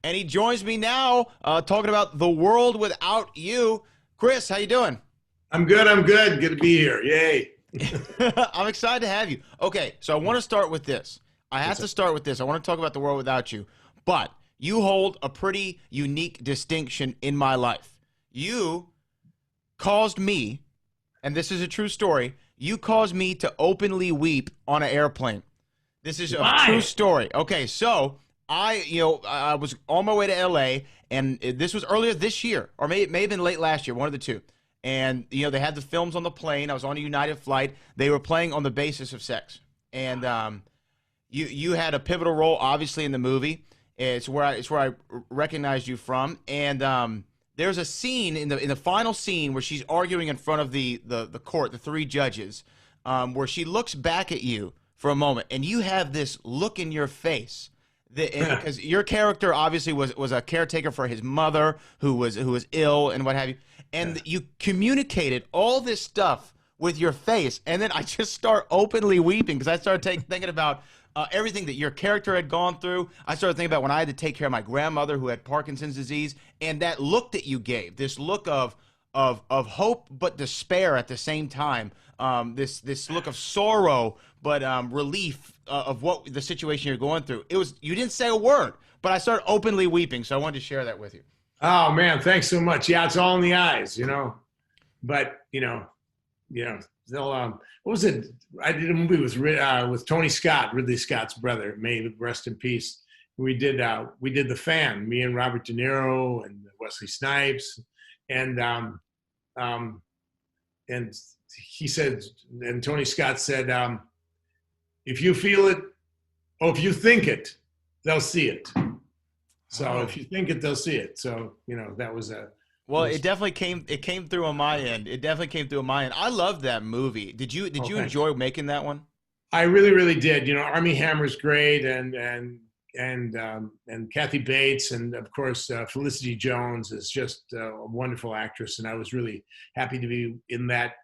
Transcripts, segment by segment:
and he joins me now talking about The World Without You. Chris, how you doing? I'm good. I'm good. Good to be here. Yay. I'm excited to have you. Okay, so I want to start with this. I have What's to up? start with this. I want to talk about The World Without You, but you hold a pretty unique distinction in my life. You caused me, and this is a true story, you caused me to openly weep on an airplane. This is a true Why? story. Okay, so I was on my way to LA, and this was earlier this year, or may have been late last year, one of the two. And they had the films on the plane. I was on a United flight. They were playing on the basis of sex, and you had a pivotal role, obviously, in the movie. It's where I recognized you from, and there's a scene in the final scene where she's arguing in front of the court, the three judges, where she looks back at you for a moment, and you have this look in your face because your character obviously was a caretaker for his mother who was ill and what have you, and you communicated all this stuff with your face, and then I just start openly weeping because I started thinking about everything that your character had gone through. I started thinking about when I had to take care of my grandmother who had Parkinson's disease, and that look that you gave, this look of hope but despair at the same time, this look of sorrow but relief of what the situation you're going through. You didn't say a word, but I started openly weeping, so I wanted to share that with you. Oh man, thanks so much. Yeah, it's all in the eyes. But they'll what was it? I did a movie with Tony Scott, Ridley Scott's brother. May he rest in peace. We did The Fan, me and Robert De Niro and Wesley Snipes, and um, and he said, and Tony Scott said, if you feel it, or if you think it, they'll see it. So Oh. if you think it, they'll see it. So that was a Well, was it definitely came through on my end. It definitely came through on my end. I loved that movie. Did you okay. enjoy making that one? I really, really did. Army Hammer's great, and Kathy Bates, and of course Felicity Jones is just a wonderful actress, and I was really happy to be in that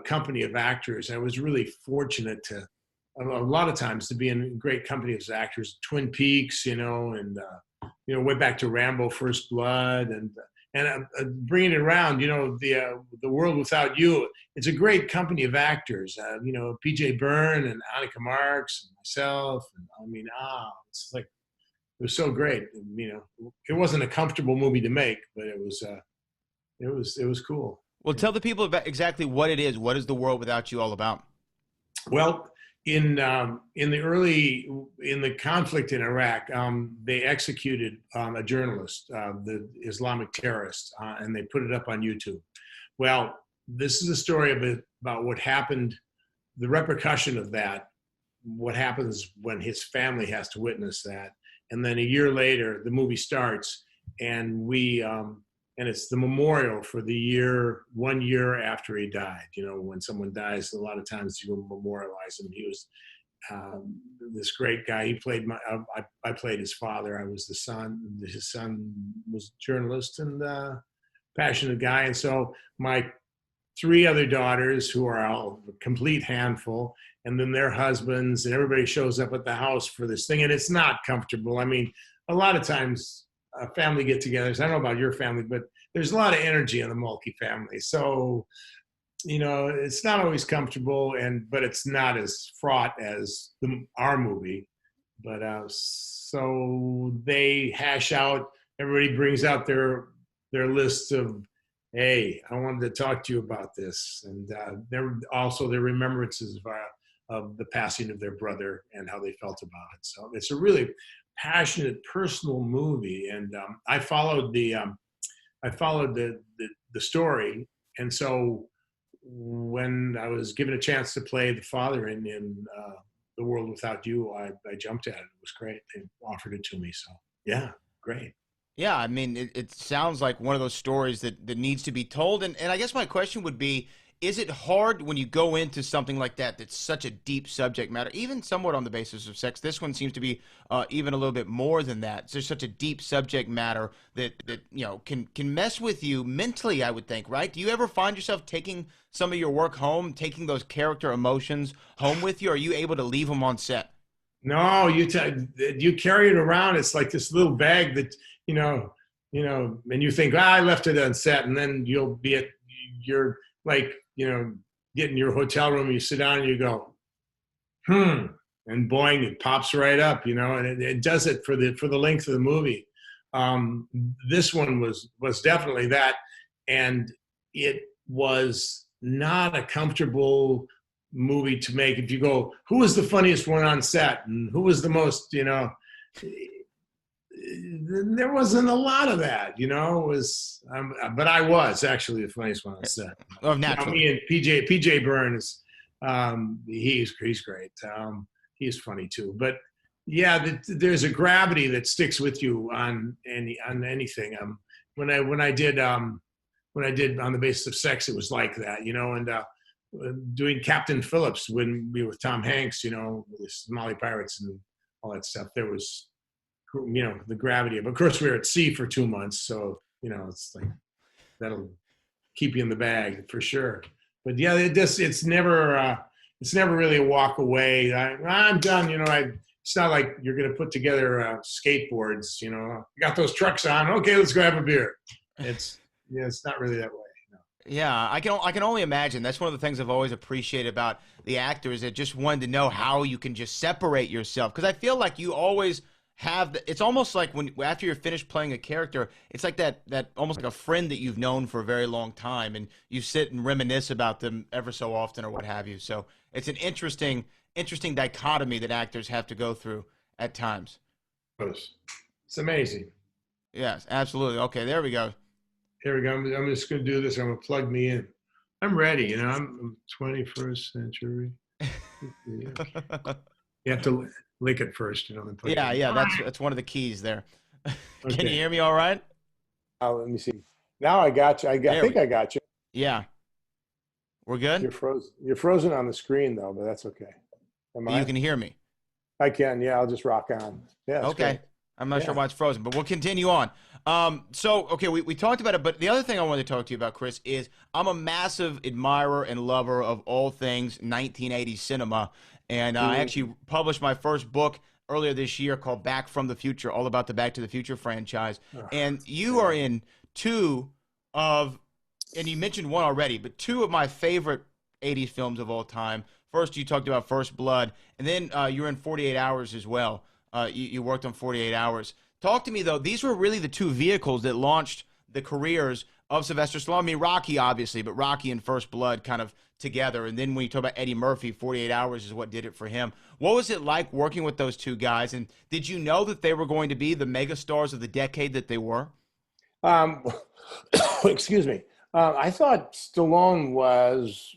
company of actors. I was really fortunate to a lot of times to be in a great company of actors. Twin Peaks, and way back to Rambo: First Blood, and bringing it around, the World Without You. It's a great company of actors. PJ Byrne and Annika Marks and myself. And I mean, it's like it was so great. It wasn't a comfortable movie to make, but it was cool. Well, tell the people about exactly what it is. What is The World Without You all about? Well, in the conflict in Iraq, they executed a journalist, the Islamic terrorist, and they put it up on YouTube. Well, this is a story about what happened, the repercussion of that, what happens when his family has to witness that, and then a year later, the movie starts, and and it's the memorial for one year after he died. When someone dies, a lot of times you memorialize him. He was this great guy. He played I played his father. I was the son. His son was a journalist and passionate guy. And so my three other daughters, who are all a complete handful, and then their husbands, and everybody shows up at the house for this thing. And it's not comfortable. I mean, a lot of times family get-togethers. I don't know about your family, but there's a lot of energy in the Mulkey family. So, it's not always comfortable, but it's not as fraught as our movie. But so they hash out. Everybody brings out their list of, hey, I wanted to talk to you about this, and there also their remembrances of the passing of their brother and how they felt about it. So it's a really passionate, personal movie, and I followed the story, and so when I was given a chance to play the father in The World Without You, I jumped at it. It was great. They offered it to me, so yeah, great. Yeah, I mean, it sounds like one of those stories that needs to be told. And I guess my question would be, is it hard when you go into something like that that's such a deep subject matter, even somewhat on the basis of sex? This one seems to be even a little bit more than that. There's such a deep subject matter that can mess with you mentally, I would think, right? Do you ever find yourself taking some of your work home, taking those character emotions home with you? Or are you able to leave them on set? No, you carry it around. It's like this little bag that you know, and you think, I left it on set, and then you're like, get in your hotel room, you sit down, and you go, and boing, it pops right up, and it does it for the length of the movie. This one was definitely that, and it was not a comfortable movie to make. If you go, who was the funniest one on set, and who was the most, there wasn't a lot of that, it was, but I was actually the funniest one on set. Oh, naturally. Me and PJ Byrne is, he's great. He's funny too, but yeah, there's a gravity that sticks with you on anything. When I did On the Basis of Sex, it was like that, and doing Captain Phillips when we were with Tom Hanks, with the Somali pirates and all that stuff. There was, the gravity of course we were at sea for 2 months, so it's like that'll keep you in the bag for sure. But yeah, it's never really a walk away. I'm done, it's not like you're going to put together skateboards, got those trucks on, okay, let's go have a beer. It's not really that way. No. Yeah, I can only imagine. That's one of the things I've always appreciated about the actors, that just wanted to know how you can just separate yourself, because I feel like you always have it's almost like when after you're finished playing a character, it's like that almost like a friend that you've known for a very long time, and you sit and reminisce about them ever so often or what have you. So it's an interesting dichotomy that actors have to go through at times. It's amazing. Yes, absolutely. Okay, there we go. Here we go. I'm just going to do this. I'm going to plug me in. I'm ready. I'm 21st century. You have to lick it first, then plug Yeah, it in. yeah. That's one of the keys there. Okay. Can you hear me all right? Let me see. Now I got you. I think I got you. Yeah. We're good? You're frozen. You're frozen on the screen though, but that's okay. You can hear me. I can. Yeah, I'll just rock on. Yeah. Okay. Great. I'm not sure why it's frozen, but we'll continue on. Okay, we talked about it, but the other thing I wanted to talk to you about, Chris, is I'm a massive admirer and lover of all things 1980s cinema, and I actually published my first book earlier this year called Back from the Future, all about the Back to the Future franchise. And you are in and you mentioned one already, but two of my favorite 80s films of all time. First, you talked about First Blood, and then you're in 48 Hours as well. You worked on 48 Hours. Talk to me, though. These were really the two vehicles that launched the careers of Sylvester Stallone. I mean, Rocky, obviously, but Rocky and First Blood kind of together. And then when you talk about Eddie Murphy, 48 Hours is what did it for him. What was it like working with those two guys? And did you know that they were going to be the megastars of the decade that they were? Excuse me. I thought Stallone was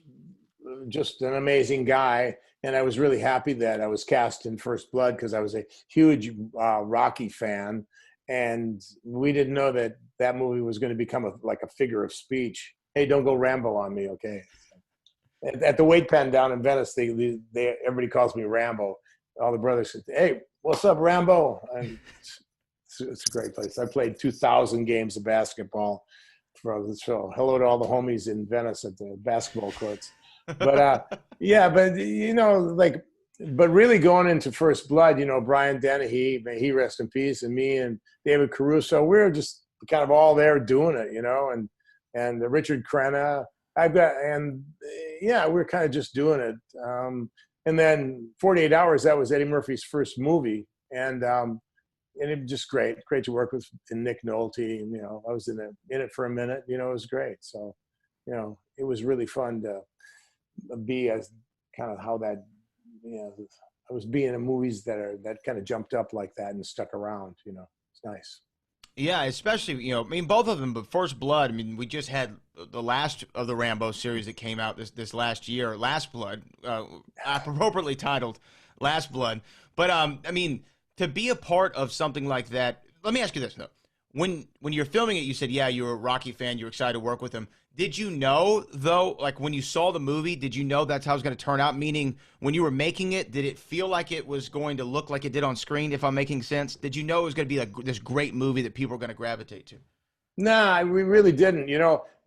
just an amazing guy, and I was really happy that I was cast in First Blood because I was a huge Rocky fan, and we didn't know that movie was going to become like a figure of speech. Hey, don't go Rambo on me, okay? At the weight pen down in Venice, everybody calls me Rambo. All the brothers say, "Hey, what's up, Rambo?" And it's a great place. I played 2,000 games of basketball. So hello to all the homies in Venice at the basketball courts. But yeah, but but really going into First Blood, Brian Dennehy, may he rest in peace, and me and David Caruso, we were just kind of all there doing it, and Richard Crenna, we're kind of just doing it. And then 48 Hours, that was Eddie Murphy's first movie, and it was just great to work with Nick Nolte. And, I was in it for a minute. It was great. So, it was really fun to be as kind of how that, I was being in movies that kind of jumped up like that and stuck around. It's nice. Yeah, especially, both of them, but First Blood, we just had the last of the Rambo series that came out this last year, Last Blood, appropriately titled Last Blood. But, to be a part of something like that, let me ask you this, though. When you're filming it, you said, yeah, you're a Rocky fan, you're excited to work with him. Did you know, though, like when you saw the movie, did you know that's how it was going to turn out? Meaning, when you were making it, did it feel like it was going to look like it did on screen, if I'm making sense? Did you know it was going to be like this great movie that people were going to gravitate to? Nah, we really didn't.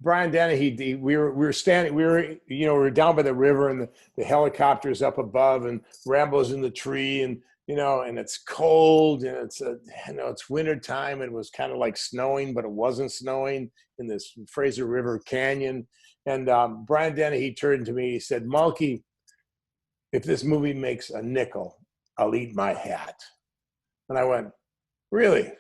Brian Dennehy, we were down by the river, and the helicopter's up above, and Rambo's in the tree, and and it's cold, and it's winter time. It was kind of like snowing, but it wasn't snowing in this Fraser River Canyon. And Brian Dennehy turned to me. He said, "Mulkey, if this movie makes a nickel, I'll eat my hat." And I went, "Really?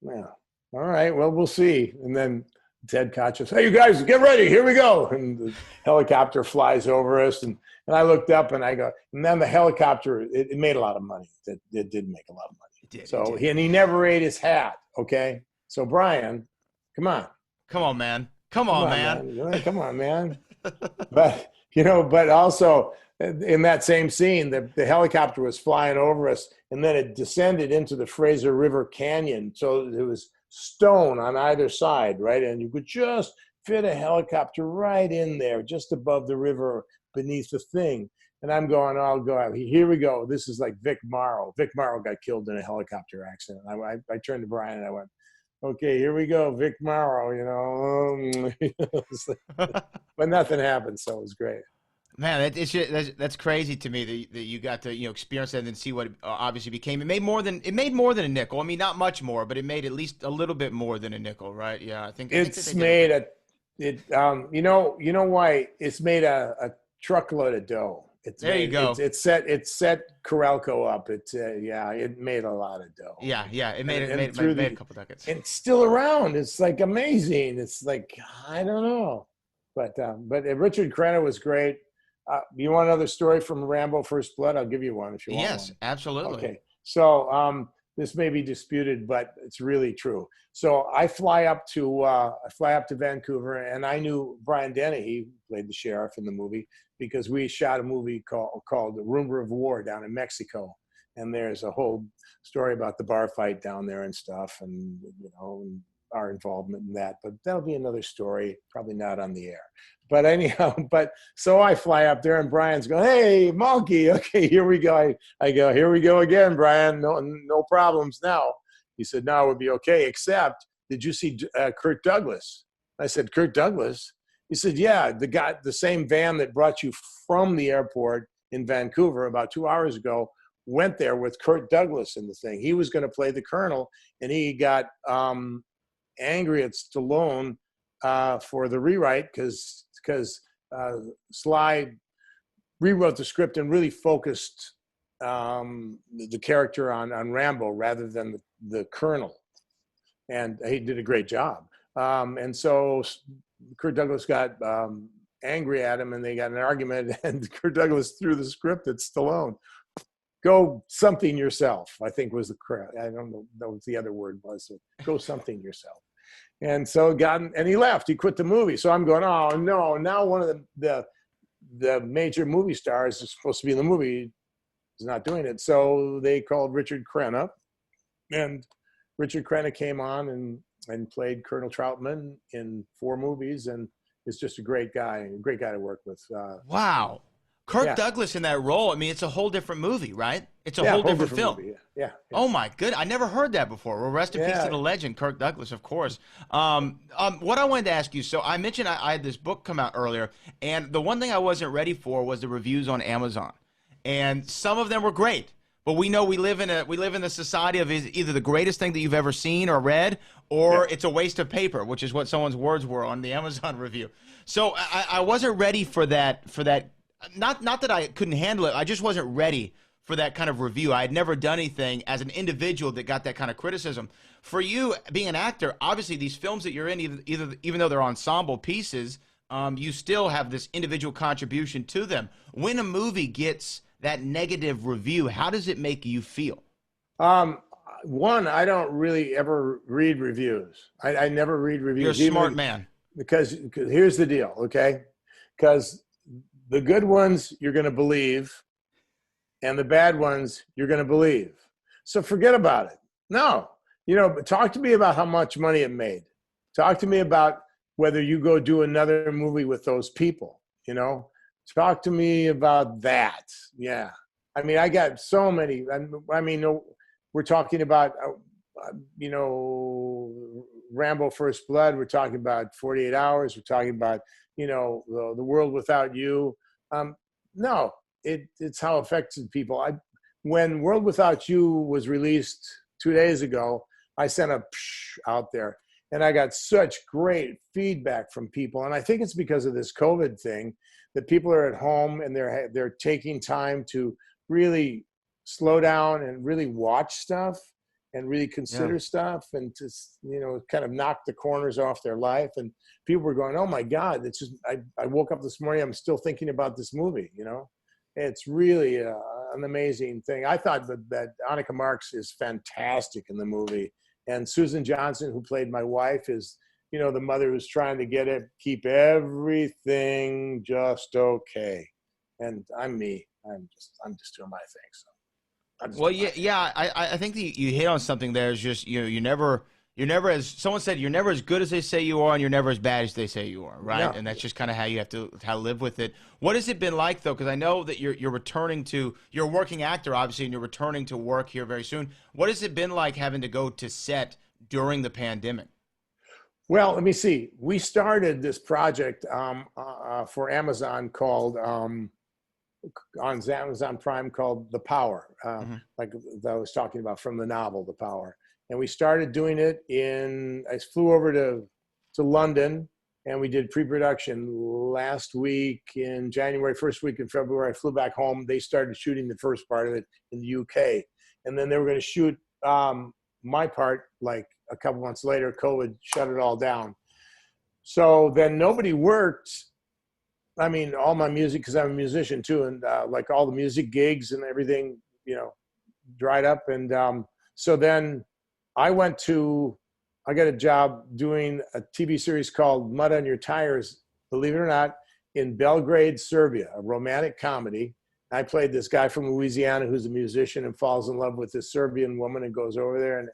Yeah. All right. Well, we'll see." And then Ted Koch says, "Hey, you guys, get ready. Here we go." And the helicopter flies over us, and I looked up and I go, and then the helicopter, it made a lot of money. It did make a lot of money. It did. So he never ate his hat. Okay. So Brian, come on. Come on, man. Come on, man. Come on, man. But also in that same scene, the helicopter was flying over us, and then it descended into the Fraser River Canyon. So there was stone on either side, right? And you could just fit a helicopter right in there, just above the river, beneath the thing. And I'm going, "I'll go out. Here we go. This is like Vic Morrow. Vic Morrow got killed in a helicopter accident." I turned to Brian and I went, "Okay, here we go, Vic Morrow." But nothing happened, so it was great. Man, that's crazy to me that you got to experience that and then see what it obviously became. It made more than a nickel. I mean, not much more, but it made at least a little bit more than a nickel, right? Yeah, I think it's made you know why it's made a truckload of dough. There you go. It set Corelco up. It made a lot of dough. Yeah, it made a couple ducats. And it's still around. It's like amazing. It's like, I don't know, but Richard Crenna was great. You want another story from Rambo: First Blood? I'll give you one if you want. Yes, absolutely. Okay, so this may be disputed, but it's really true. So I fly up to Vancouver, and I knew Brian Dennehy. He played the sheriff in the movie because we shot a movie called The Rumor of War down in Mexico, and there's a whole story about the bar fight down there and stuff, and our involvement in that. But that'll be another story, probably not on the air. But anyhow, so I fly up there, and Brian's going, "Hey, Mulkey, okay, here we go." I go, "Here we go again, Brian. No problems now." He said, "No, it would be okay, except, did you see Kirk Douglas?" I said, "Kirk Douglas?" He said, "Yeah, the same van that brought you from the airport in Vancouver about 2 hours ago went there with Kirk Douglas in the thing. He was going to play the colonel, and he got angry at Stallone for the rewrite because Sly rewrote the script and really focused the character on Rambo rather than the colonel, and he did a great job. And so Kirk Douglas got angry at him, and they got in an argument, and Kirk Douglas threw the script at Stallone. "Go something yourself," I think was the correct. I don't know what the other word was. So, "Go something yourself." And so and he left. He quit the movie. So I'm going, "Oh no!" Now one of the major movie stars is supposed to be in the movie is not doing it. So they called Richard Crenna, and Richard Crenna came on and played Colonel Troutman in 4 movies, and is just a great guy to work with. Wow. Kirk Douglas in that role. I mean, it's a whole different movie, right? It's a whole different film. Movie, yeah. Oh my good! I never heard that before. Well, rest in peace to the legend, Kirk Douglas, of course. What I wanted to ask you. So I mentioned I had this book come out earlier, and the one thing I wasn't ready for was the reviews on Amazon, and some of them were great. But we know we live in a society of either the greatest thing that you've ever seen or read, or it's a waste of paper, which is what someone's words were on the Amazon review. So I wasn't ready for that. Not that I couldn't handle it. I just wasn't ready for that kind of review. I had never done anything as an individual that got that kind of criticism. For you, being an actor, obviously these films that you're in, even though they're ensemble pieces, you still have this individual contribution to them. When a movie gets that negative review, how does it make you feel? One, I don't really ever read reviews. I never read reviews. You're a smart man. Because here's the deal, okay? Because the good ones you're going to believe, and the bad ones you're going to believe. So forget about it. No, talk to me about how much money it made. Talk to me about whether you go do another movie with those people. Talk to me about that. Yeah, I mean, I got so many. I mean, we're talking about Rambo: First Blood. We're talking about 48 Hours. We're talking about the World Without You. No, it's how it affected people. when World Without You was released 2 days ago, I sent a psh out there, and I got such great feedback from people. And I think it's because of this COVID thing that people are at home and they're taking time to really slow down and really watch stuff and really Yeah. consider stuff and to, kind of knock the corners off their life. And people were going, oh my God, it's just, I woke up this morning, I'm still thinking about this movie, It's really an amazing thing. I thought that Annika Marks is fantastic in the movie. And Susan Johnson, who played my wife, is, the mother who's trying to keep everything just okay. And I'm me. I'm just doing my thing. So Well, yeah. I think that you hit on something there. Is just you're never as someone said, you're never as good as they say you are, and you're never as bad as they say you are, right? Yeah. And that's just kind of how you have to live with it. What has it been like though? Because I know that you're returning to, you're a working actor, obviously, and you're returning to work here very soon. What has it been like having to go to set during the pandemic? Well, let me see. We started this project for Amazon called on Amazon Prime called The Power, like I was talking about from the novel The Power. And we started doing it I flew over to London, and we did pre-production last week in January, first week in February. I flew back home. They started shooting the first part of it in the UK. And then they were going to shoot my part like a couple months later. COVID shut it all down. So then nobody worked. I mean, all my music, because I'm a musician too, and like all the music gigs and everything, dried up. And so then I got a job doing a TV series called Mud on Your Tires, believe it or not, in Belgrade, Serbia, a romantic comedy. I played this guy from Louisiana who's a musician and falls in love with this Serbian woman and goes over there. And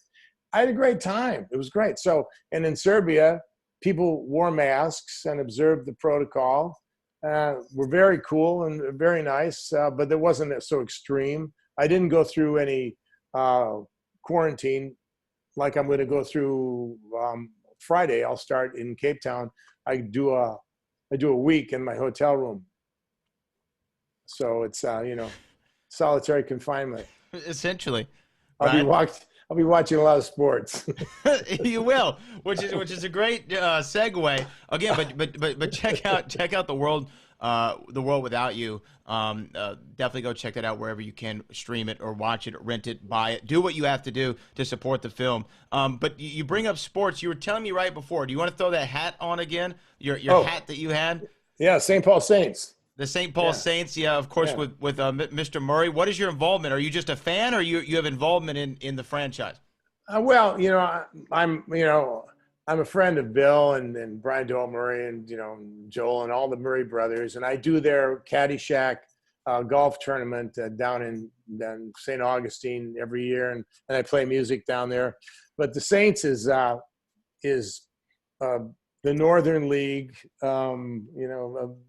I had a great time. It was great. So, and in Serbia, people wore masks and observed the protocol. Were very cool and very nice, but it wasn't so extreme. I didn't go through any quarantine like I'm going to go through Friday. I'll start in Cape Town. I do a week in my hotel room. So it's solitary confinement. Essentially, I'll be right? watching a lot of sports. You will, which is a great segue again. But check out the world without you. Definitely go check that out wherever you can, stream it or watch it, or rent it, buy it, do what you have to do to support the film. But you bring up sports. You were telling me right before. Do you want to throw that hat on again? Your hat that you had. Yeah, St. Paul Saints. The St. Paul Saints, yeah, of course, with Mr. Murray. What is your involvement? Are you just a fan, or you have involvement in the franchise? Well, I'm a friend of Bill and Brian Doyle Murray and Joel and all the Murray brothers, and I do their Caddyshack golf tournament down in St. Augustine every year, and I play music down there. But the Saints is the Northern League, a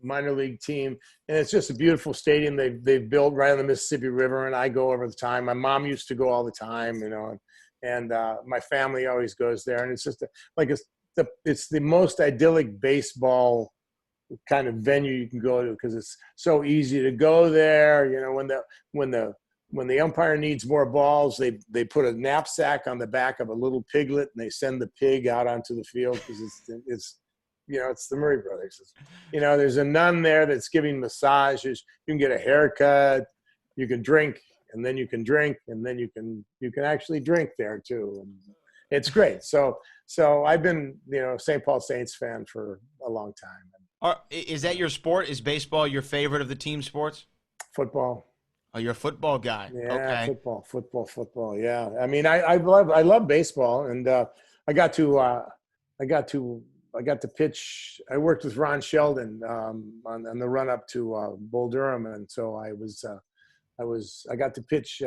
minor league team, and it's just a beautiful stadium they've built right on the Mississippi River, and I go over the time. My mom used to go all the time, and my family always goes there, and it's just it's the most idyllic baseball kind of venue you can go to because it's so easy to go there. When the umpire needs more balls, they put a knapsack on the back of a little piglet and they send the pig out onto the field because it's the Murray brothers. There's a nun there that's giving massages. You can get a haircut. You can drink, and then you can drink, and then you can actually drink there too. And it's great. So I've been St. Paul Saints fan for a long time. Is that your sport? Is baseball your favorite of the team sports? Football. Oh, you're a football guy. Yeah, Okay. football. Yeah, I mean, I love baseball, and I got to pitch. I worked with Ron Sheldon on the run up to Bull Durham, and so I got to pitch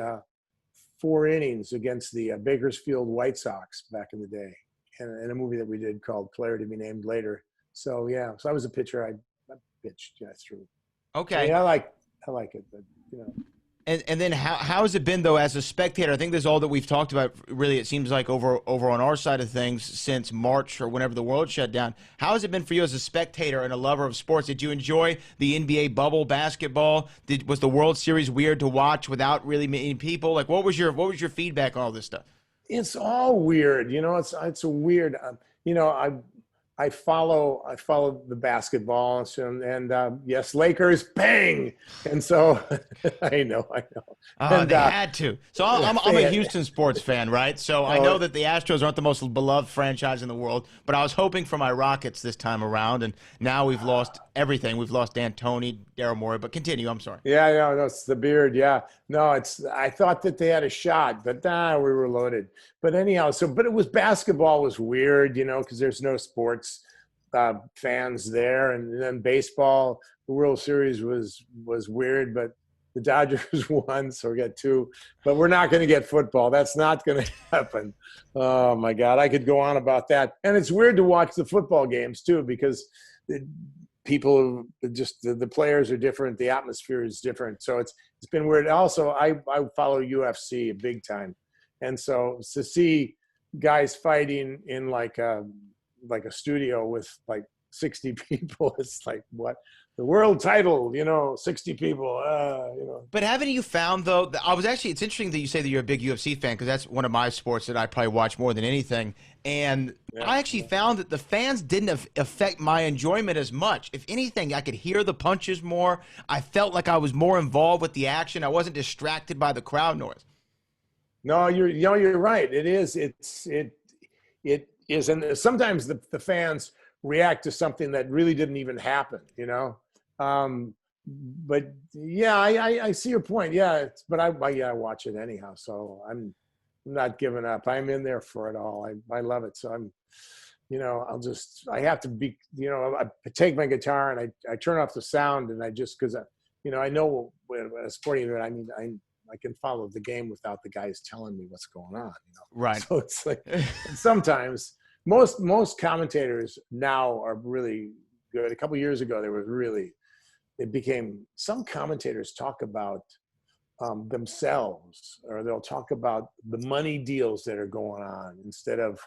4 innings against the Bakersfield White Sox back in the day, in a movie that we did called Player to Be Named Later. So yeah, so I was a pitcher. I pitched through. Okay. I mean, I like it, but And then how has it been though as a spectator? I think this is all that we've talked about. Really, it seems like over on our side of things since March or whenever the world shut down. How has it been for you as a spectator and a lover of sports? Did you enjoy the NBA bubble basketball? Was the World Series weird to watch without really many people? Like, what was your feedback on all this stuff? It's all weird, you know. It's a weird, you know. I follow the basketball and yes, Lakers, bang, and so I know. And, They had to. So I'm a Houston sports fan, right? So I know that the Astros aren't the most beloved franchise in the world, but I was hoping for my Rockets this time around, and now we've lost everything. We've lost D'Antoni, Daryl Morey, but continue. I'm sorry. Yeah, no, it's the beard. Yeah, no, I thought that they had a shot, but we were loaded. But anyhow, but it was basketball was weird, you know, because there's no sports fans there, and then baseball, the World Series was weird, but the Dodgers won, so we got two. But we're not going to get football. That's not going to happen. Oh my God, I could go on about that. And it's weird to watch the football games too, because people just the players are different, the atmosphere is different, so it's been weird. Also, I follow UFC big time, and so to see guys fighting in like a studio with like 60 people, it's like, what? The world title, you know, 60 people, you know. But haven't you found, though, it's interesting that you say that you're a big UFC fan, because that's one of my sports that I probably watch more than anything. And I actually found that the fans didn't affect my enjoyment as much. If anything, I could hear the punches more. I felt like I was more involved with the action. I wasn't distracted by the crowd noise. No, you're right. It is. It is. And sometimes the fans react to something that really didn't even happen, you know? But yeah, I see your point. Yeah. But I watch it anyhow. So I'm not giving up. I'm in there for it all. I love it. So I'm, you know, I have to be, you know, I take my guitar and I turn off the sound, and cause you know, I know when a sporting event, I mean, I can follow the game without the guys telling me what's going on, you know? Right. So it's like, sometimes most commentators now are really good. A couple of years ago, some commentators talk about themselves, or they'll talk about the money deals that are going on instead of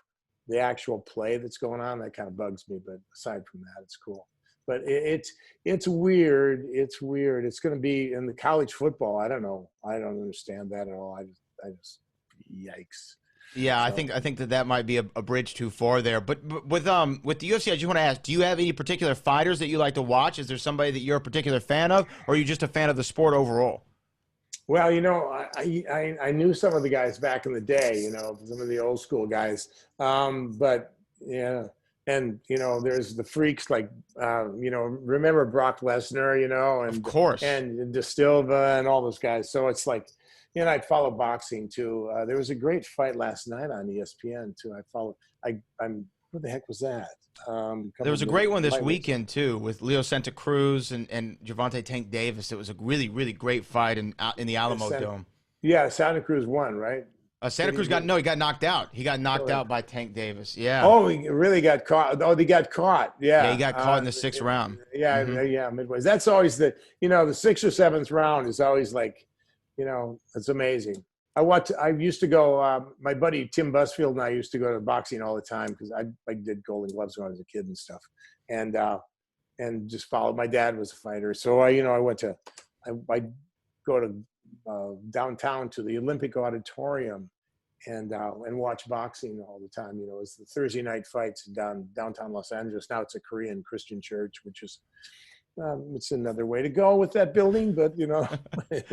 the actual play that's going on. That kind of bugs me, but aside from that, it's cool. But it's weird. It's weird. It's going to be in the college football. I don't know. I don't understand that at all. I just yikes. Yeah, So. I think that might be a bridge too far there. But with the UFC, I just want to ask: do you have any particular fighters that you like to watch? Is there somebody that you're a particular fan of, or are you just a fan of the sport overall? Well, you know, I knew some of the guys back in the day. You know, some of the old school guys. But yeah, and you know, there's the freaks like you know, remember Brock Lesnar? You know, and of course, and De Silva and all those guys. So it's like. And I follow boxing too. There was a great fight last night on ESPN too. What the heck was that? There was a great one this weekend too, with Leo Santa Cruz and Gervonta Tank Davis. It was a really, really great fight in the Alamo Dome. Yeah, Santa Cruz won, right? Santa Cruz he got knocked out. He got knocked out by Tank Davis. Yeah. Oh, he really got caught. Oh, he got caught. Yeah. Yeah, he got caught in the 6th round. Yeah, yeah, midway. That's always the 6th or 7th round is always like. You know, it's amazing. I used to go, my buddy Tim Busfield and I used to go to boxing all the time because I did Golden Gloves when I was a kid and stuff. And just followed. My dad was a fighter. So I go to downtown to the Olympic Auditorium and watch boxing all the time. You know, it's the Thursday night fights downtown Los Angeles. Now it's a Korean Christian church, which is, it's another way to go with that building, but you know, a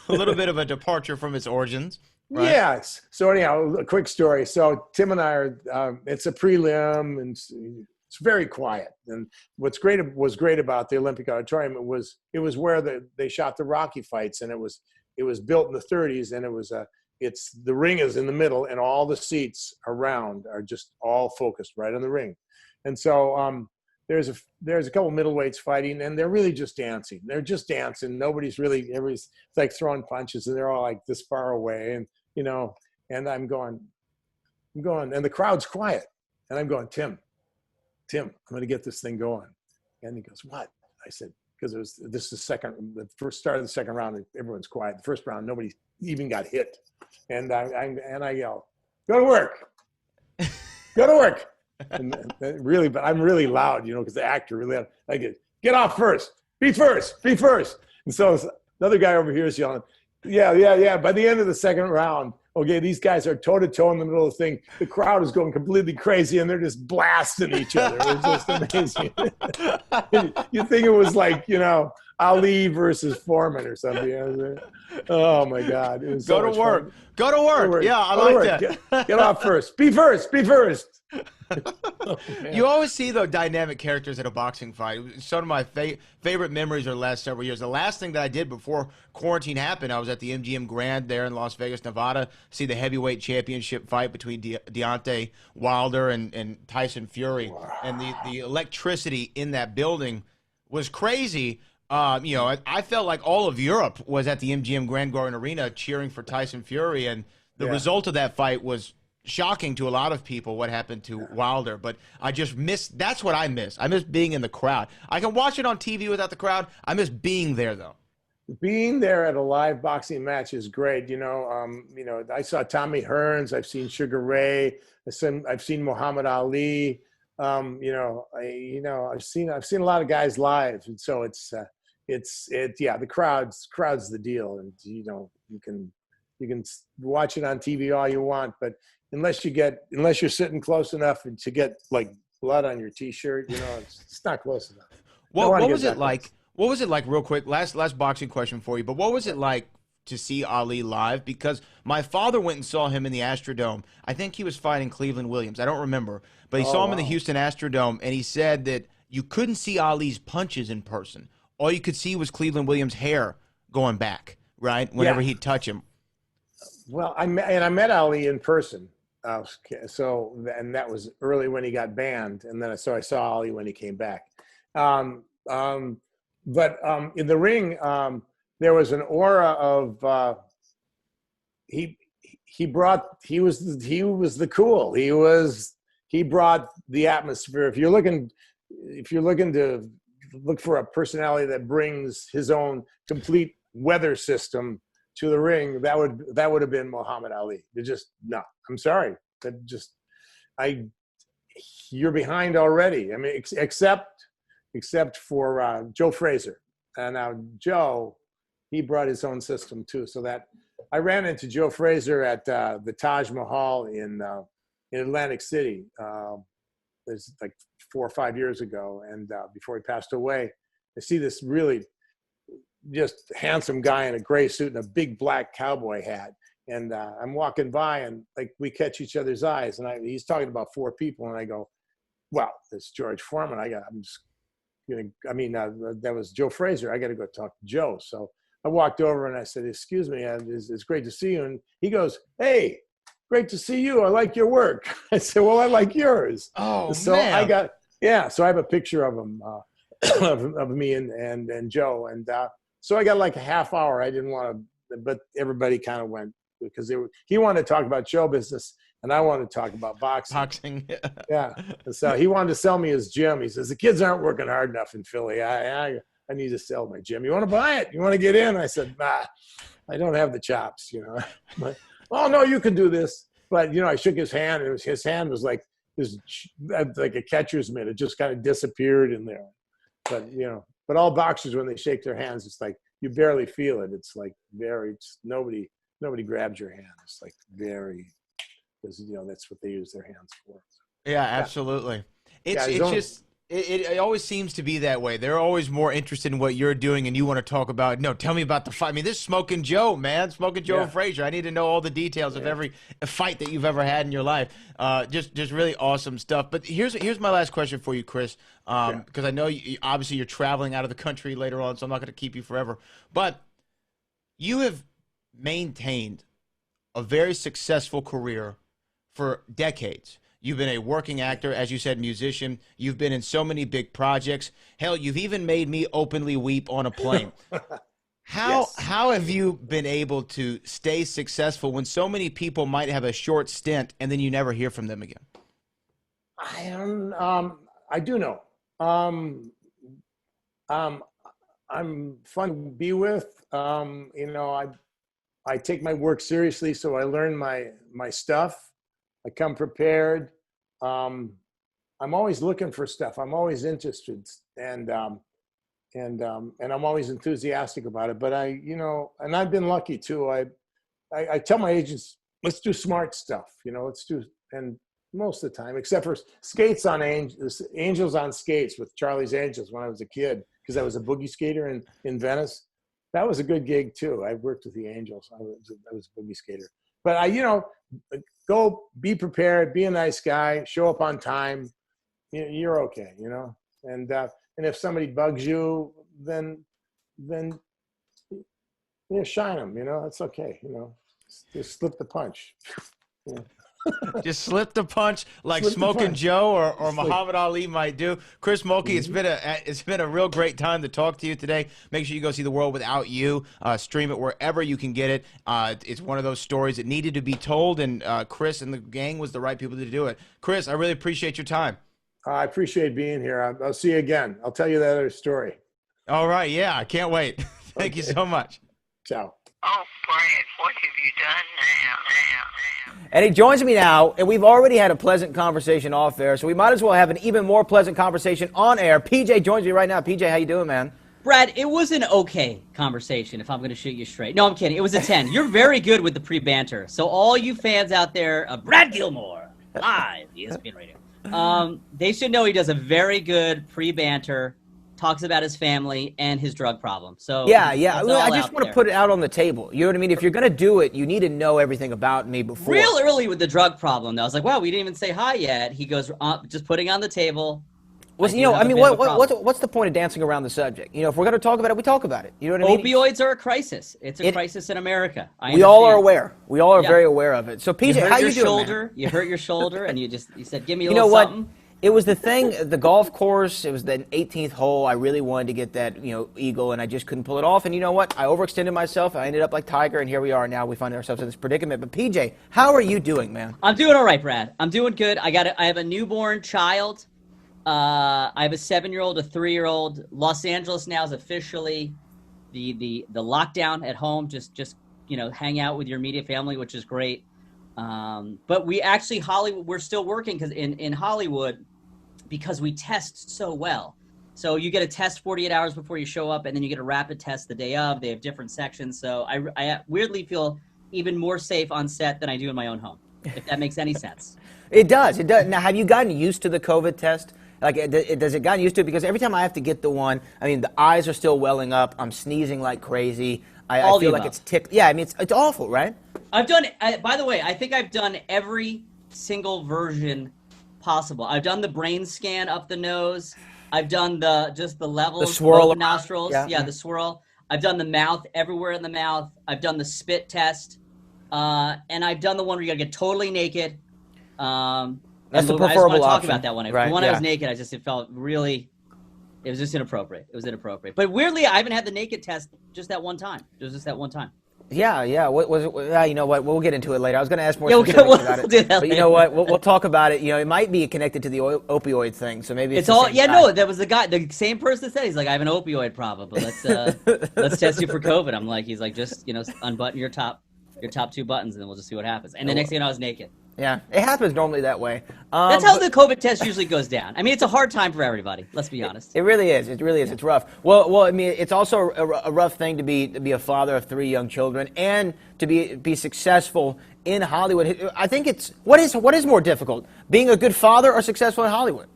little bit of a departure from its origins. Right? Yes. So anyhow, a quick story. So Tim and I are, it's a prelim and it's very quiet. And was great about the Olympic Auditorium. It was where they shot the Rocky fights, and it was built in the 30s, and the ring is in the middle, and all the seats around are just all focused right on the ring. And so, there's a couple middleweights fighting, and they're really just dancing. They're just dancing. Everybody's like throwing punches, and they're all like this far away. And, you know, and I'm going, and the crowd's quiet. And I'm going, Tim, I'm going to get this thing going. And he goes, what? I said, because this is the first start of the second round. Everyone's quiet. The first round, nobody even got hit, and I yell, "Go to work, go to work!" And really, but I'm really loud, because the actor really, I get off first, be first, be first. And so another guy over here is yelling, yeah. By the end of the second round, okay, these guys are toe to toe in the middle of the thing. The crowd is going completely crazy, and they're just blasting each other. It was just amazing. You think it was like, Ali versus Foreman or something. Oh my God! It was Go to work. Fun. Go to work. Yeah, I like that. Get off first. Be first. Be first. Oh, you always see the dynamic characters at a boxing fight. Some of my favorite memories are the last several years. The last thing that I did before quarantine happened, I was at the MGM Grand there in Las Vegas, Nevada, see the heavyweight championship fight between Deontay Wilder and Tyson Fury. Wow. And the electricity in that building was crazy. I felt like all of Europe was at the MGM Grand Garden Arena cheering for Tyson Fury, and the result of that fight was shocking to a lot of people what happened to Wilder, but I just that's what I miss. I miss being in the crowd. I can watch it on TV without the crowd. I miss being there, though. Being there at a live boxing match is great. I saw Tommy Hearns. I've seen Sugar Ray. I've seen Muhammad Ali. I've seen a lot of guys live, and so the crowd's the deal, and you can watch it on TV all you want, but unless you're sitting close enough to get like blood on your T-shirt, it's not close enough. What was it like? What was it like, real quick? Last boxing question for you. But what was it like to see Ali live? Because my father went and saw him in the Astrodome. I think he was fighting Cleveland Williams. I don't remember, but he saw him in the Houston Astrodome, and he said that you couldn't see Ali's punches in person. All you could see was Cleveland Williams' hair going back, right? Whenever he'd touch him. Well, I met Ali in person. And that was early when he got banned, and then I saw Ali when he came back. But in the ring, there was an aura of he was the cool. He brought the atmosphere. If you're looking to look for a personality that brings his own complete weather system to the ring, that would have been Muhammad Ali. No, I'm sorry. You're behind already. I mean, except for Joe Frazier. And now Joe, he brought his own system too. So that I ran into Joe Frazier at the Taj Mahal in Atlantic City. It was like 4 or 5 years ago, and before he passed away. I see this really just handsome guy in a gray suit and a big black cowboy hat. And I'm walking by, and like we catch each other's eyes, and he's talking about 4 people, and I go, "Well, it's George Foreman. That was Joe Frazier. I got to go talk to Joe." So I walked over and I said, "Excuse me, it's great to see you." And he goes, "Hey, great to see you. I like your work." I said, "Well, I like yours." Oh, so man. So I have a picture of him, of me and Joe, and so I got like a half hour. I didn't want to, but everybody kind of went because he wanted to talk about show business, and I wanted to talk about boxing. Yeah. So he wanted to sell me his gym. He says, "The kids aren't working hard enough in Philly. I need to sell my gym. You want to buy it? You want to get in?" I said, "Nah, I don't have the chops, But, "Oh no, you can do this." But I shook his hand. And his hand was like a catcher's mitt. It just kind of disappeared in there. But all boxers, when they shake their hands, it's like you barely feel it. It's like nobody grabs your hand. It's like very, because that's what they use their hands for. Yeah, absolutely. It always seems to be that way. They're always more interested in what you're doing, and you want to talk about, no, tell me about the fight. I mean, this is Smoking Joe, man. Smoking Joe and Frazier. I need to know all the details of every fight that you've ever had in your life. Just really awesome stuff. But here's my last question for you, Chris, because I know obviously you're traveling out of the country later on, so I'm not going to keep you forever. But you have maintained a very successful career for decades. You've been a working actor, as you said, musician. You've been in so many big projects. Hell, you've even made me openly weep on a plane. How have you been able to stay successful when so many people might have a short stint and then you never hear from them again? I do know. I'm fun to be with. You know, I take my work seriously, so I learn my stuff. I come prepared. I'm always looking for stuff. I'm always interested, and I'm always enthusiastic about it. But you know, and I've been lucky too. I tell my agents, let's do smart stuff. You know, let's do, and most of the time, except for skates on Angels on Skates with Charlie's Angels when I was a kid, because I was a boogie skater in Venice. That was a good gig too. I worked with the Angels. I was a boogie skater. But you know, go be prepared, be a nice guy, show up on time. You're okay, you know. And if somebody bugs you, then shine them. You know, that's okay. You know, just slip the punch. Yeah. Just slip the punch like Smoking Joe or Muhammad Ali might do. Chris Mulkey, it's been a real great time to talk to you today. Make sure you go see The World Without You. Stream it wherever you can get it. It's one of those stories that needed to be told, and Chris and the gang was the right people to do it. Chris, I really appreciate your time. I appreciate being here. I'll see you again. I'll tell you that other story. All right, yeah, I can't wait. Thank you so much. Ciao. Oh, Brad, what have you done now? And he joins me now, and we've already had a pleasant conversation off air, so we might as well have an even more pleasant conversation on air. PJ joins me right now. PJ, how you doing, man? Brad, it was an okay conversation, if I'm going to shoot you straight. No, I'm kidding. It was a 10. You're very good with the pre-banter. So all you fans out there of Brad Gilmore, live, ESPN Radio, they should know he does a very good pre-banter, talks about his family and his drug problem. So yeah. I just want to put it out on the table. You know what I mean? If you're going to do it, you need to know everything about me before. Real early with the drug problem, though. I was like, wow, we didn't even say hi yet. He goes, just putting on the table. Well, you know, I mean, what's the point of dancing around the subject? You know, if we're going to talk about it, we talk about it. You know what I mean? Opioids are a crisis. It's a crisis in America. We all are aware. We all are very aware of it. So, PJ, how you doing, man? You hurt your shoulder, and you said, give me a little something. It was the thing, the golf course, it was the 18th hole. I really wanted to get that, you know, eagle, and I just couldn't pull it off. And you know what? I overextended myself. I ended up like Tiger, and here we are now. We find ourselves in this predicament. But, PJ, how are you doing, man? I'm doing all right, Brad. I'm doing good. I have a newborn child. I have a 7-year-old, a 3-year-old. Los Angeles now is officially the lockdown at home. Just you know, hang out with your immediate family, which is great. But we actually, Hollywood, we're still working because in Hollywood, because we test so well. So you get a test 48 hours before you show up, and then you get a rapid test the day of. They have different sections. So I weirdly feel even more safe on set than I do in my own home, if that makes any sense. It does. It does. Now, have you gotten used to the COVID test? Like, does it gotten used to it? Because every time I have to get the one, I mean, the eyes are still welling up. I'm sneezing like crazy. I feel like it's ticked. Yeah, I mean, it's awful, right? I've done, by the way, I think I've done every single version possible. I've done the brain scan up the nose. I've done just the levels, the swirl of the nostrils. Yeah, the swirl. I've done the mouth, everywhere in the mouth. I've done the spit test. And I've done the one where you gotta get totally naked. That's the preferable option. I just want to talk about that one. Right, the one I was naked, it felt really, it was just inappropriate. It was inappropriate. But weirdly, I haven't had the naked test just that one time. It was just that one time. Yeah. What was it? You know what? We'll get into it later. I was going to ask more specifics about it. Do that but later. You know what? We'll talk about it. You know, it might be connected to the opioid thing. So maybe it's all. Yeah, no, that was the guy, the same person that said, he's like, I have an opioid problem, but let's test you for COVID. I'm like, he's like, just, you know, unbutton your top 2 buttons, and then we'll just see what happens. And the next thing you know, I was naked. Yeah, it happens normally that way. That's how the COVID test usually goes down. I mean, it's a hard time for everybody. Let's be honest. It really is. It really is. It's rough. Well, I mean, it's also a rough thing to be a father of 3 young children and to be successful in Hollywood. I think it's what is more difficult, being a good father or successful in Hollywood?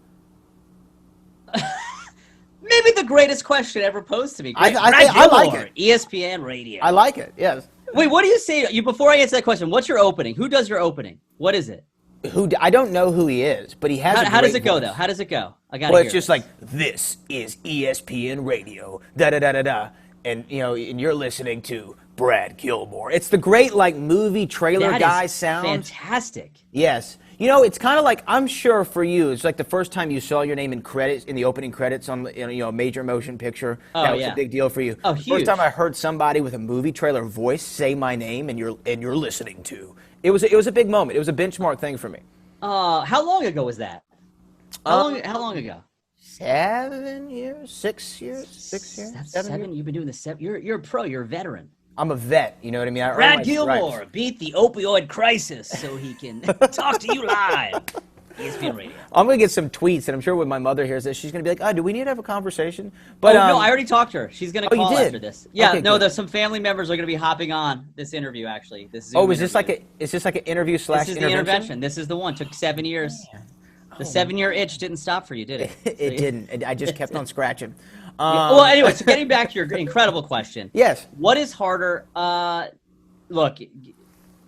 Maybe the greatest question ever posed to me. I like it. ESPN Radio. I like it. Yes. Wait, what do you say? Before I answer that question, what's your opening? Who does your opening? What is it? I don't know who he is, but he has. How does it go though? How does it go? I got. Well, it's just like, this is ESPN Radio, da da da da da, and you know, and you're listening to Brad Gilmore. It's the great like movie trailer guy sound. Fantastic. Yes. You know, it's kind of like, I'm sure for you, it's like the first time you saw your name in credits, in the opening credits on, you know, a major motion picture. That was a big deal for you. Oh, the huge. First time I heard somebody with a movie trailer voice say my name and you're listening to. It was a big moment. It was a benchmark thing for me. How long ago was that? How long ago? 7 years, 6 years, 6 years, That's 7 seven. years. You've been doing this 7. You're a pro. You're a veteran. I'm a vet, you know what I mean? I earned Brad my Gilmore stripes. beat the opioid crisis so he can talk to you live. ESPN Radio. I'm going to get some tweets, and I'm sure when my mother hears this, she's going to be like, do we need to have a conversation? But No, I already talked to her. She's going to you call did? after this. Yeah, Okay, no, good. there's some family members are going to be hopping on this interview, actually. This Zoom is this interview. is this like an interview / This is the intervention. This is the one. Took 7 years. The 7-year itch didn't stop for you, did it? It didn't. I just kept on scratching. Well, anyway, so getting back to your incredible question. Yes. What is harder? Look,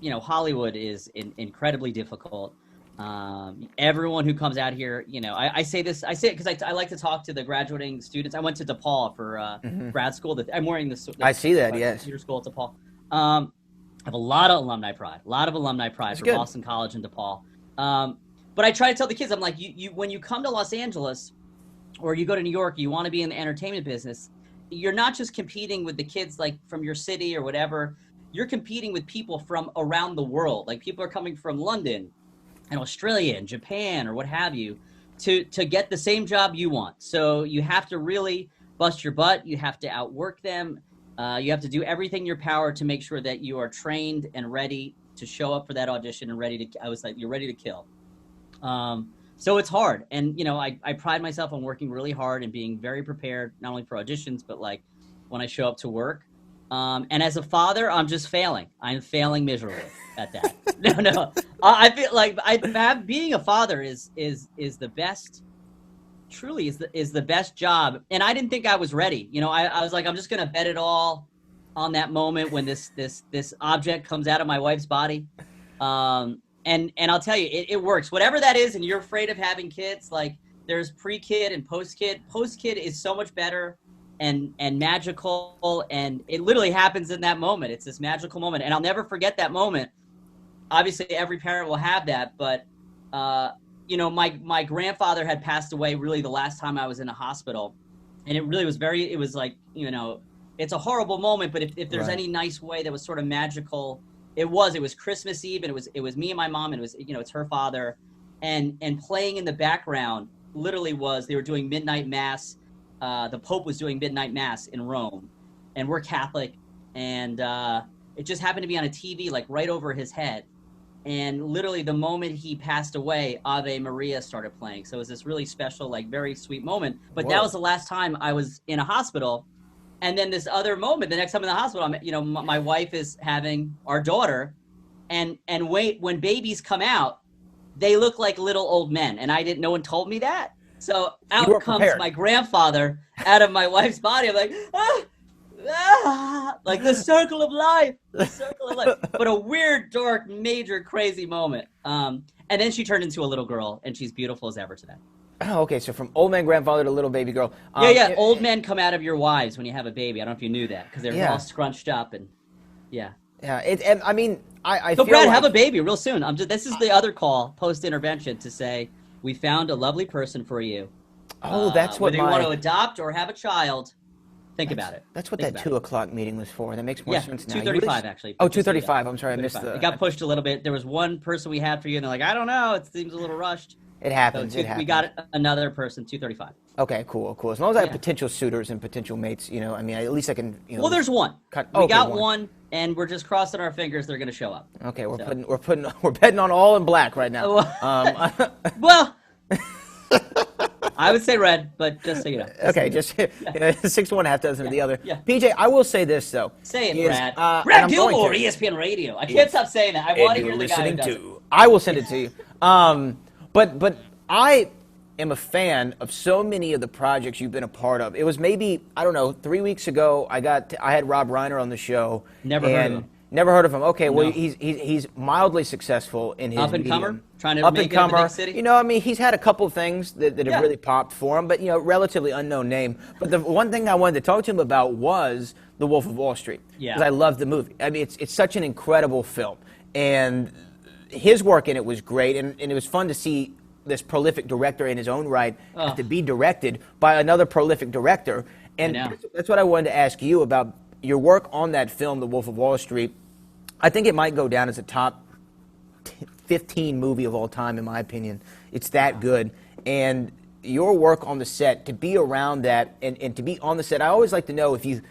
Hollywood is incredibly difficult. Everyone who comes out here, I say this, I say it because I like to talk to the graduating students. I went to DePaul for grad school. I'm wearing this. I see that, yes. Computer school at DePaul. I have a lot of alumni pride. For good. Boston College and DePaul. But I try to tell the kids, I'm like, you when you come to Los Angeles or you go to New York, you want to be in the entertainment business, you're not just competing with the kids like from your city or whatever. You're competing with people from around the world. Like people are coming from London and Australia and Japan or what have you to get the same job you want. So you have to really bust your butt. You have to outwork them. You have to do everything in your power to make sure that you are trained and ready to show up for that audition and you're ready to kill. So it's hard. And, I pride myself on working really hard and being very prepared, not only for auditions, but like when I show up to work. And as a father, I'm just failing. I'm failing miserably at that. No. I feel like being a father is the best, truly is the best job. And I didn't think I was ready. I was like, I'm just going to bet it all on that moment when this object comes out of my wife's body. And I'll tell you, it works. Whatever that is, and you're afraid of having kids, like there's pre-kid and post-kid. Post-kid is so much better and magical, and it literally happens in that moment. It's this magical moment, and I'll never forget that moment. Obviously, every parent will have that, but my grandfather had passed away really the last time I was in a hospital, and it really was it's a horrible moment, but if there's any nice way that was sort of magical, it was Christmas Eve, and it was me and my mom, and it was, it's her father, and playing in the background literally they were doing midnight mass. The Pope was doing midnight mass in Rome, and we're Catholic, and it just happened to be on a TV like right over his head. And literally the moment he passed away, Ave Maria started playing. So it was this really special, like very sweet moment. But that was the last time I was in a hospital. And then this other moment, the next time in the hospital, my wife is having our daughter, and when babies come out, they look like little old men. And no one told me that. So out comes my grandfather out of my wife's body. I'm like, like the circle of life, but a weird, dark, major, crazy moment. And then she turned into a little girl, and she's beautiful as ever today. Oh, okay. So from old man grandfather to little baby girl. Old men come out of your wives when you have a baby. I don't know if you knew that, because they're all scrunched up and yeah. And I mean, I so feel Brad, like, have a baby real soon. This is the other call post intervention to say we found a lovely person for you. Oh, that's what whether you want to adopt or have a child. Think about it. That's what that 2:00 meeting was for. That makes more sense now. 2:35 actually. Oh, 2:35. I'm sorry, I missed the. It got pushed a little bit. There was one person we had for you, and they're like, I don't know. It seems a little rushed. It happens. So we got another person, 2:35. Okay, cool. As long as I have potential suiters and potential mates, I mean, at least I can. Well, there's one. We got one, and we're just crossing our fingers they're going to show up. Okay, we're betting on all in black right now. Well. I would say red, but just so you know. Okay, just 6 to 1, half dozen of the other. Yeah. PJ, I will say this though. Say it, Brad. Brad Gilmore, ESPN Radio. I can't stop saying that. I want to hear the guy who does it. I will send it to you. But I am a fan of so many of the projects you've been a part of. It was maybe 3 weeks ago. I had Rob Reiner on the show. Never heard of him. Never heard of him. Okay, well, No. he's mildly successful in his Up and medium. comer, trying to make it in the big city. I mean, he's had a couple things that have really popped for him, but relatively unknown name. But the one thing I wanted to talk to him about was The Wolf of Wall Street, because I love the movie. I mean, it's such an incredible film, and his work in it was great, and it was fun to see this prolific director in his own right have to be directed by another prolific director. And that's what I wanted to ask you about. Your work on that film, The Wolf of Wall Street, I think it might go down as a top 15 movie of all time, in my opinion. It's that good. And your work on the set, to be around that and to be on the set, I always like to know if you,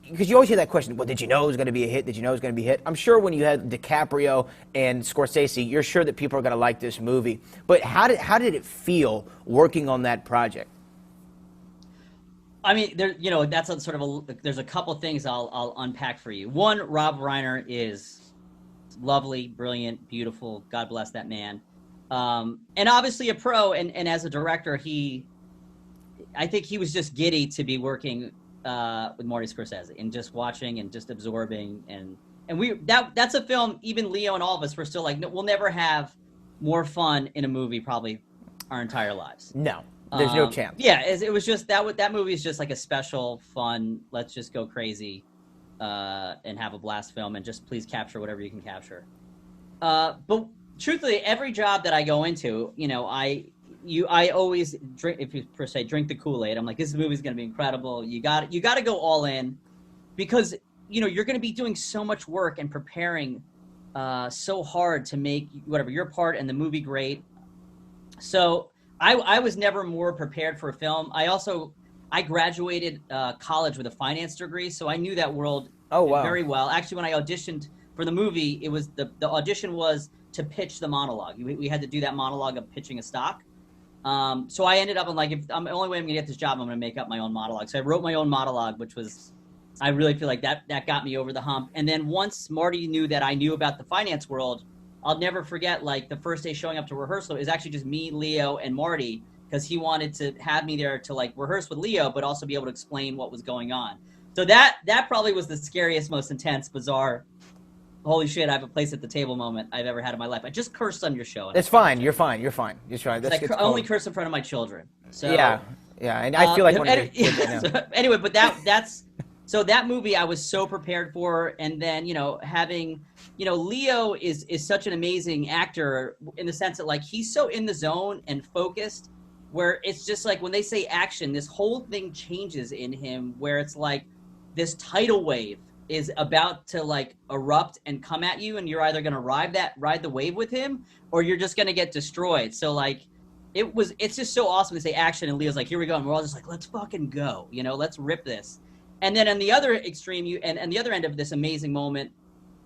because you always hear that question, well, did you know it was going to be a hit? Did you know it was going to be a hit? I'm sure when you had DiCaprio and Scorsese, you're sure that people are going to like this movie. But how did it feel working on that project? I mean, that's a sort of there's a couple things I'll unpack for you. One, Rob Reiner is lovely, brilliant, beautiful. God bless that man. And obviously a pro, and as a director, I think he was just giddy to be working with Marty Scorsese and just watching and just absorbing, and that's a film. Even Leo and all of us were still like, no, we'll never have more fun in a movie probably our entire lives. No, there's no chance. Yeah, it was just that movie is just like a special, fun, let's just go crazy and have a blast film, and just please capture whatever you can capture. But truthfully, every job that I go into, I always drink, if you per se drink the Kool-Aid. I'm like, this movie's going to be incredible. You got to go all in, because you're going to be doing so much work and preparing so hard to make whatever your part and the movie great. So I was never more prepared for a film. I graduated college with a finance degree, so I knew that world very well. Actually, when I auditioned for the movie, it was the audition was to pitch the monologue. We had to do that monologue of pitching a stock. So I ended up if the only way I'm gonna get this job, I'm gonna make up my own monologue. So I wrote my own monologue, which was, I really feel like that got me over the hump. And then once Marty knew that I knew about the finance world, I'll never forget, the first day showing up to rehearsal is actually just me, Leo, and Marty, because he wanted to have me there to rehearse with Leo, but also be able to explain what was going on. So that probably was the scariest, most intense, bizarre, holy shit, I have a place at the table moment I've ever had in my life. I just cursed on your show. It's fine. You're fine. You're fine. I only curse in front of my children. So yeah, and I feel like one of your kids right now. So, anyway, but that's so that movie I was so prepared for, and then having Leo is such an amazing actor in the sense that he's so in the zone and focused, where it's just when they say action, this whole thing changes in him, where it's this tidal wave is about to erupt and come at you, and you're either going to ride the wave with him, or you're just going to get destroyed. So it's just so awesome to say action, and Leo's here we go, and we're all just let's fucking go, let's rip this. And then on the other extreme, and the other end of this amazing moment,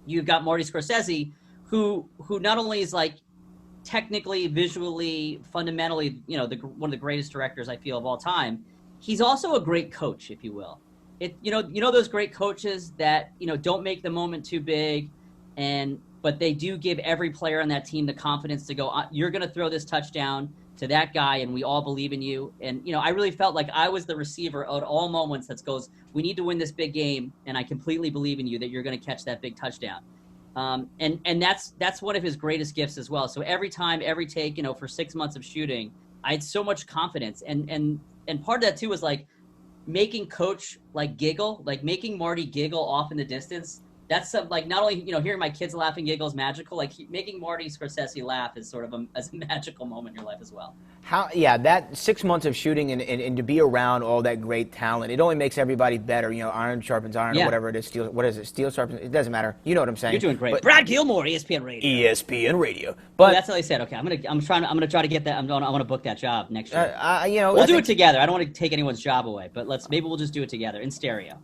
you've got Marty Scorsese, who not only is technically, visually, fundamentally, one of the greatest directors I feel of all time, he's also a great coach, if you will. Those great coaches that don't make the moment too big, but they do give every player on that team the confidence to go, you're going to throw this touchdown to that guy, and we all believe in you. And I really felt like I was the receiver at all moments that goes, we need to win this big game, and I completely believe in you that you're going to catch that big touchdown. And that's one of his greatest gifts as well. So every time, every take, for 6 months of shooting, I had so much confidence, and part of that too was making Coach giggle, making Marty giggle off in the distance. That's not only hearing my kids laugh and giggle is magical. Making Marty Scorsese laugh is sort of a magical moment in your life as well. That 6 months of shooting and to be around all that great talent, it only makes everybody better. Iron sharpens iron, or whatever it is. Steel sharpens. It doesn't matter. You know what I'm saying. You're doing great. But, Brad Gilmore, ESPN Radio. ESPN Radio. But that's how they said. Okay, I'm gonna try to get that. I want to book that job next year. We'll do it together. I don't want to take anyone's job away, but maybe we'll just do it together in stereo.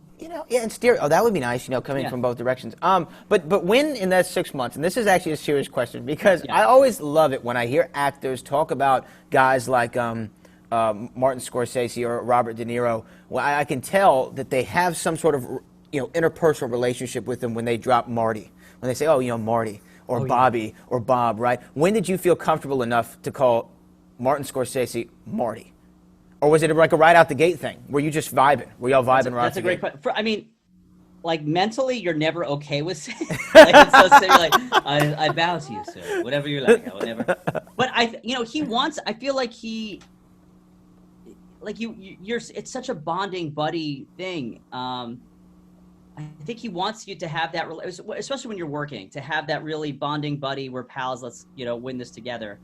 In stereo. Oh, that would be nice. Coming from both directions. But when in that 6 months, and this is actually a serious question, because I always love it when I hear actors talk about guys like Martin Scorsese or Robert De Niro. Well, I can tell that they have some sort of interpersonal relationship with them when they drop Marty. When they say, Marty or Bobby or Bob, right? When did you feel comfortable enough to call Martin Scorsese Marty? Or was it a right out the gate thing? Were you just vibing? Were y'all vibing right out the gate? That's a great question. Mentally, you're never okay with saying it's so silly. I bow to you, sir. Whatever you like, I will never. But he wants. I feel like he, you're. It's such a bonding buddy thing. I think he wants you to have that, especially when you're working, to have that really bonding buddy. We're pals. Let's win this together.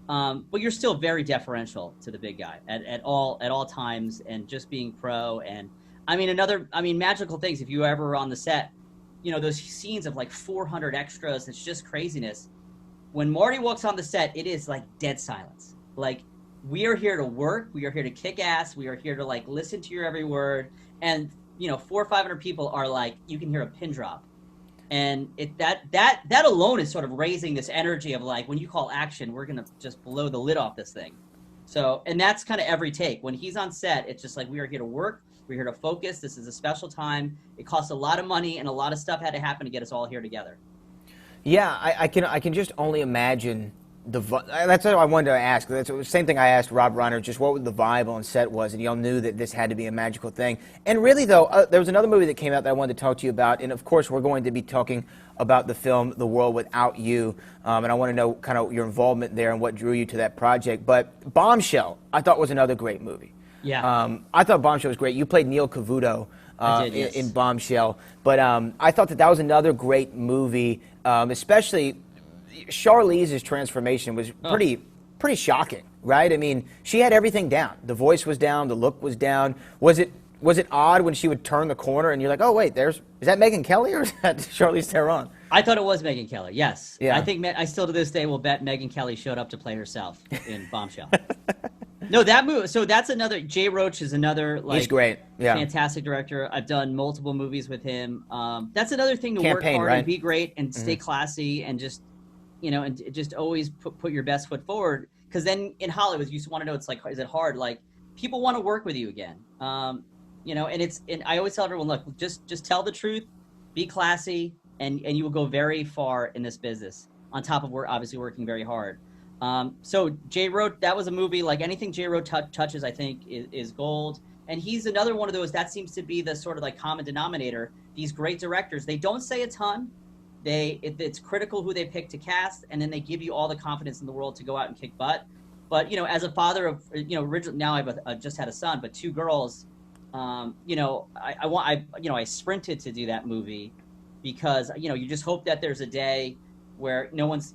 But you're still very deferential to the big guy at all times, and just being pro. And magical things. If you ever were on the set, those scenes of 400 extras, it's just craziness. When Marty walks on the set, it is dead silence. we are here to work. We are here to kick ass. We are here to like listen to your every word. And 400 or 500 people are like, you can hear a pin drop. And that alone is sort of raising this energy of like, when you call action, we're gonna just blow the lid off this thing. So, and that's kind of every take. When he's on set, it's just like, we are here to work. We're here to focus. This is a special time. It costs a lot of money, and a lot of stuff had to happen to get us all here together. Yeah, I can just only imagine that's what I wanted to ask. That's the same thing I asked Rob Reiner, just what the vibe on set was, and y'all knew that this had to be a magical thing. And really, though, there was another movie that came out that I wanted to talk to you about, and of course, we're going to be talking about the film The World Without You, and I want to know kind of your involvement there and what drew you to that project. But Bombshell, I thought was another great movie. Yeah. I thought Bombshell was great. You played Neil Cavuto yes. in Bombshell, but I thought that was another great movie, especially Charlize's transformation was pretty shocking, right? I mean, she had everything down. The voice was down, the look was down. Was it odd when she would turn the corner and you're like, oh wait, is that Megyn Kelly or is that Charlize Theron? I thought it was Megyn Kelly. Yes. Yeah. I think I still to this day will bet Megyn Kelly showed up to play herself in Bombshell. No, that movie. So that's another. Jay Roach is another like he's great. Yeah. Fantastic director. I've done multiple movies with him. That's another thing to Campaign, work hard right? and be great and stay classy and just and just always put your best foot forward. Because then in Hollywood, you just want to know, it's like, is it hard? Like, people want to work with you again. And I always tell everyone, look, just tell the truth, be classy, and you will go very far in this business. On top of obviously working very hard. So Jay Roach, that was a movie, like anything Jay Roach touches, I think is gold. And he's another one of those, that seems to be the sort of like common denominator. These great directors, they don't say a ton. It's critical who they pick to cast, and then they give you all the confidence in the world to go out and kick butt. But as a father of originally, now I've just had a son, but 2 girls. I sprinted to do that movie because you just hope that there's a day where no one's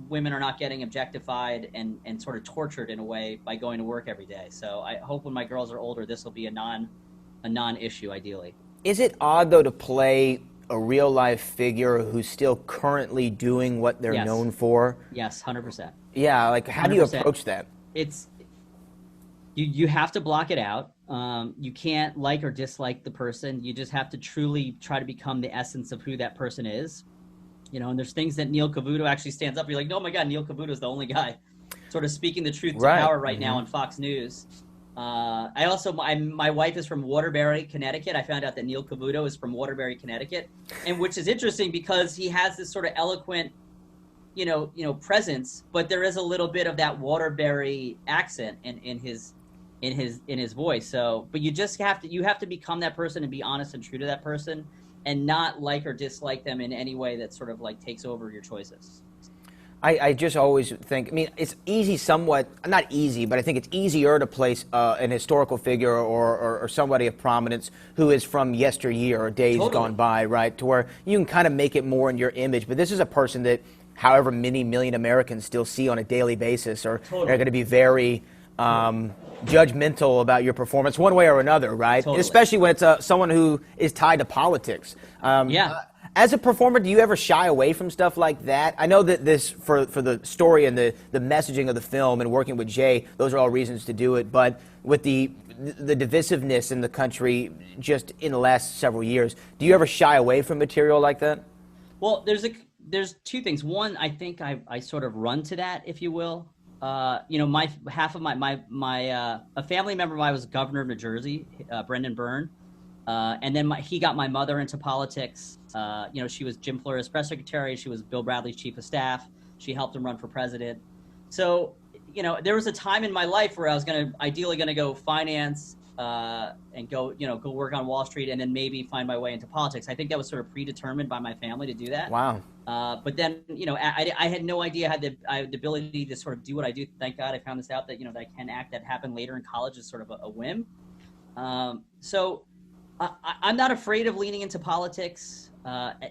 women are not getting objectified and sort of tortured in a way by going to work every day. So I hope when my girls are older, this will be a non-issue ideally. Is it odd though to play a real life figure who's still currently doing what they're known for? Yes, 100%. Yeah, like how 100%. Do you approach that? It's you have to block it out. You can't like or dislike the person. You just have to truly try to become the essence of who that person is. And there's things that Neil Cavuto actually stands up. You're like, oh my God, Neil Cavuto is the only guy sort of speaking the truth to power right now on Fox News. My wife is from Waterbury, Connecticut. I found out that Neil Cavuto is from Waterbury, Connecticut, and which is interesting because he has this sort of eloquent, presence, but there is a little bit of that Waterbury accent in his voice. So, but you have to become that person and be honest and true to that person, and not like or dislike them in any way that sort of like takes over your choices. I just always think, it's easy somewhat, not easy, but I think it's easier to place an historical figure or somebody of prominence who is from yesteryear or days gone by, right, to where you can kind of make it more in your image. But this is a person that however many million Americans still see on a daily basis, or they're going to be very judgmental about your performance one way or another, right? Totally. Especially when it's someone who is tied to politics. As a performer, do you ever shy away from stuff like that? I know that this, for the story and the messaging of the film and working with Jay, those are all reasons to do it. But with the divisiveness in the country just in the last several years, do you ever shy away from material like that? Well, there's 2 things. One, I think I sort of run to that, if you will. A family member of mine was governor of New Jersey, Byrne. And then he got my mother into politics. She was Jim Flores' press secretary. She was Bill Bradley's chief of staff. She helped him run for president. So, there was a time in my life where I was ideally going to go finance and go work on Wall Street and then maybe find my way into politics. I think that was sort of predetermined by my family to do that. Wow. But then, I had no idea I had the ability to sort of do what I do. Thank God I found this out that, that I can act. That happened later in college is sort of a whim. So I'm not afraid of leaning into politics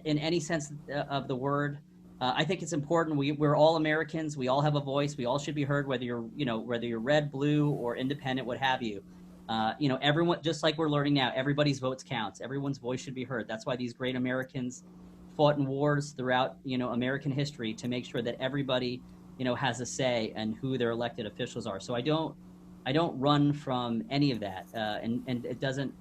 in any sense of the word. I think it's important. We're all Americans. We all have a voice. We all should be heard, whether you're red, blue, or independent, what have you. Everyone, just like we're learning now, everybody's votes counts. Everyone's voice should be heard. That's why these great Americans fought in wars throughout, American history to make sure that everybody has a say and who their elected officials are. So I don't run from any of that. And it doesn't,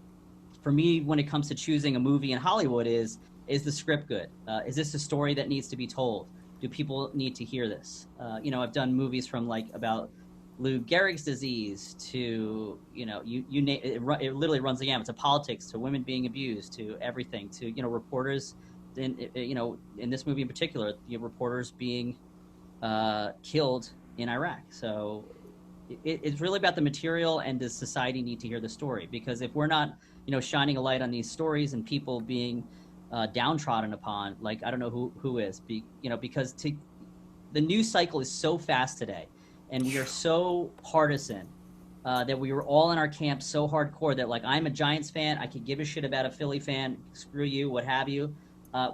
for me, when it comes to choosing a movie in Hollywood, is the script good? Is this a story that needs to be told? Do people need to hear this? I've done movies from about Lou Gehrig's disease to, you name it, it literally runs the gamut, to politics, to women being abused, to everything, to, reporters, in this movie in particular, reporters being killed in Iraq. So it's really about the material, and does society need to hear the story? Because if we're not, shining a light on these stories and people being downtrodden upon, I don't know who is, because the news cycle is so fast today, and we are so partisan that we were all in our camp so hardcore that I'm a Giants fan, I could give a shit about a Philly fan, screw you, what have you.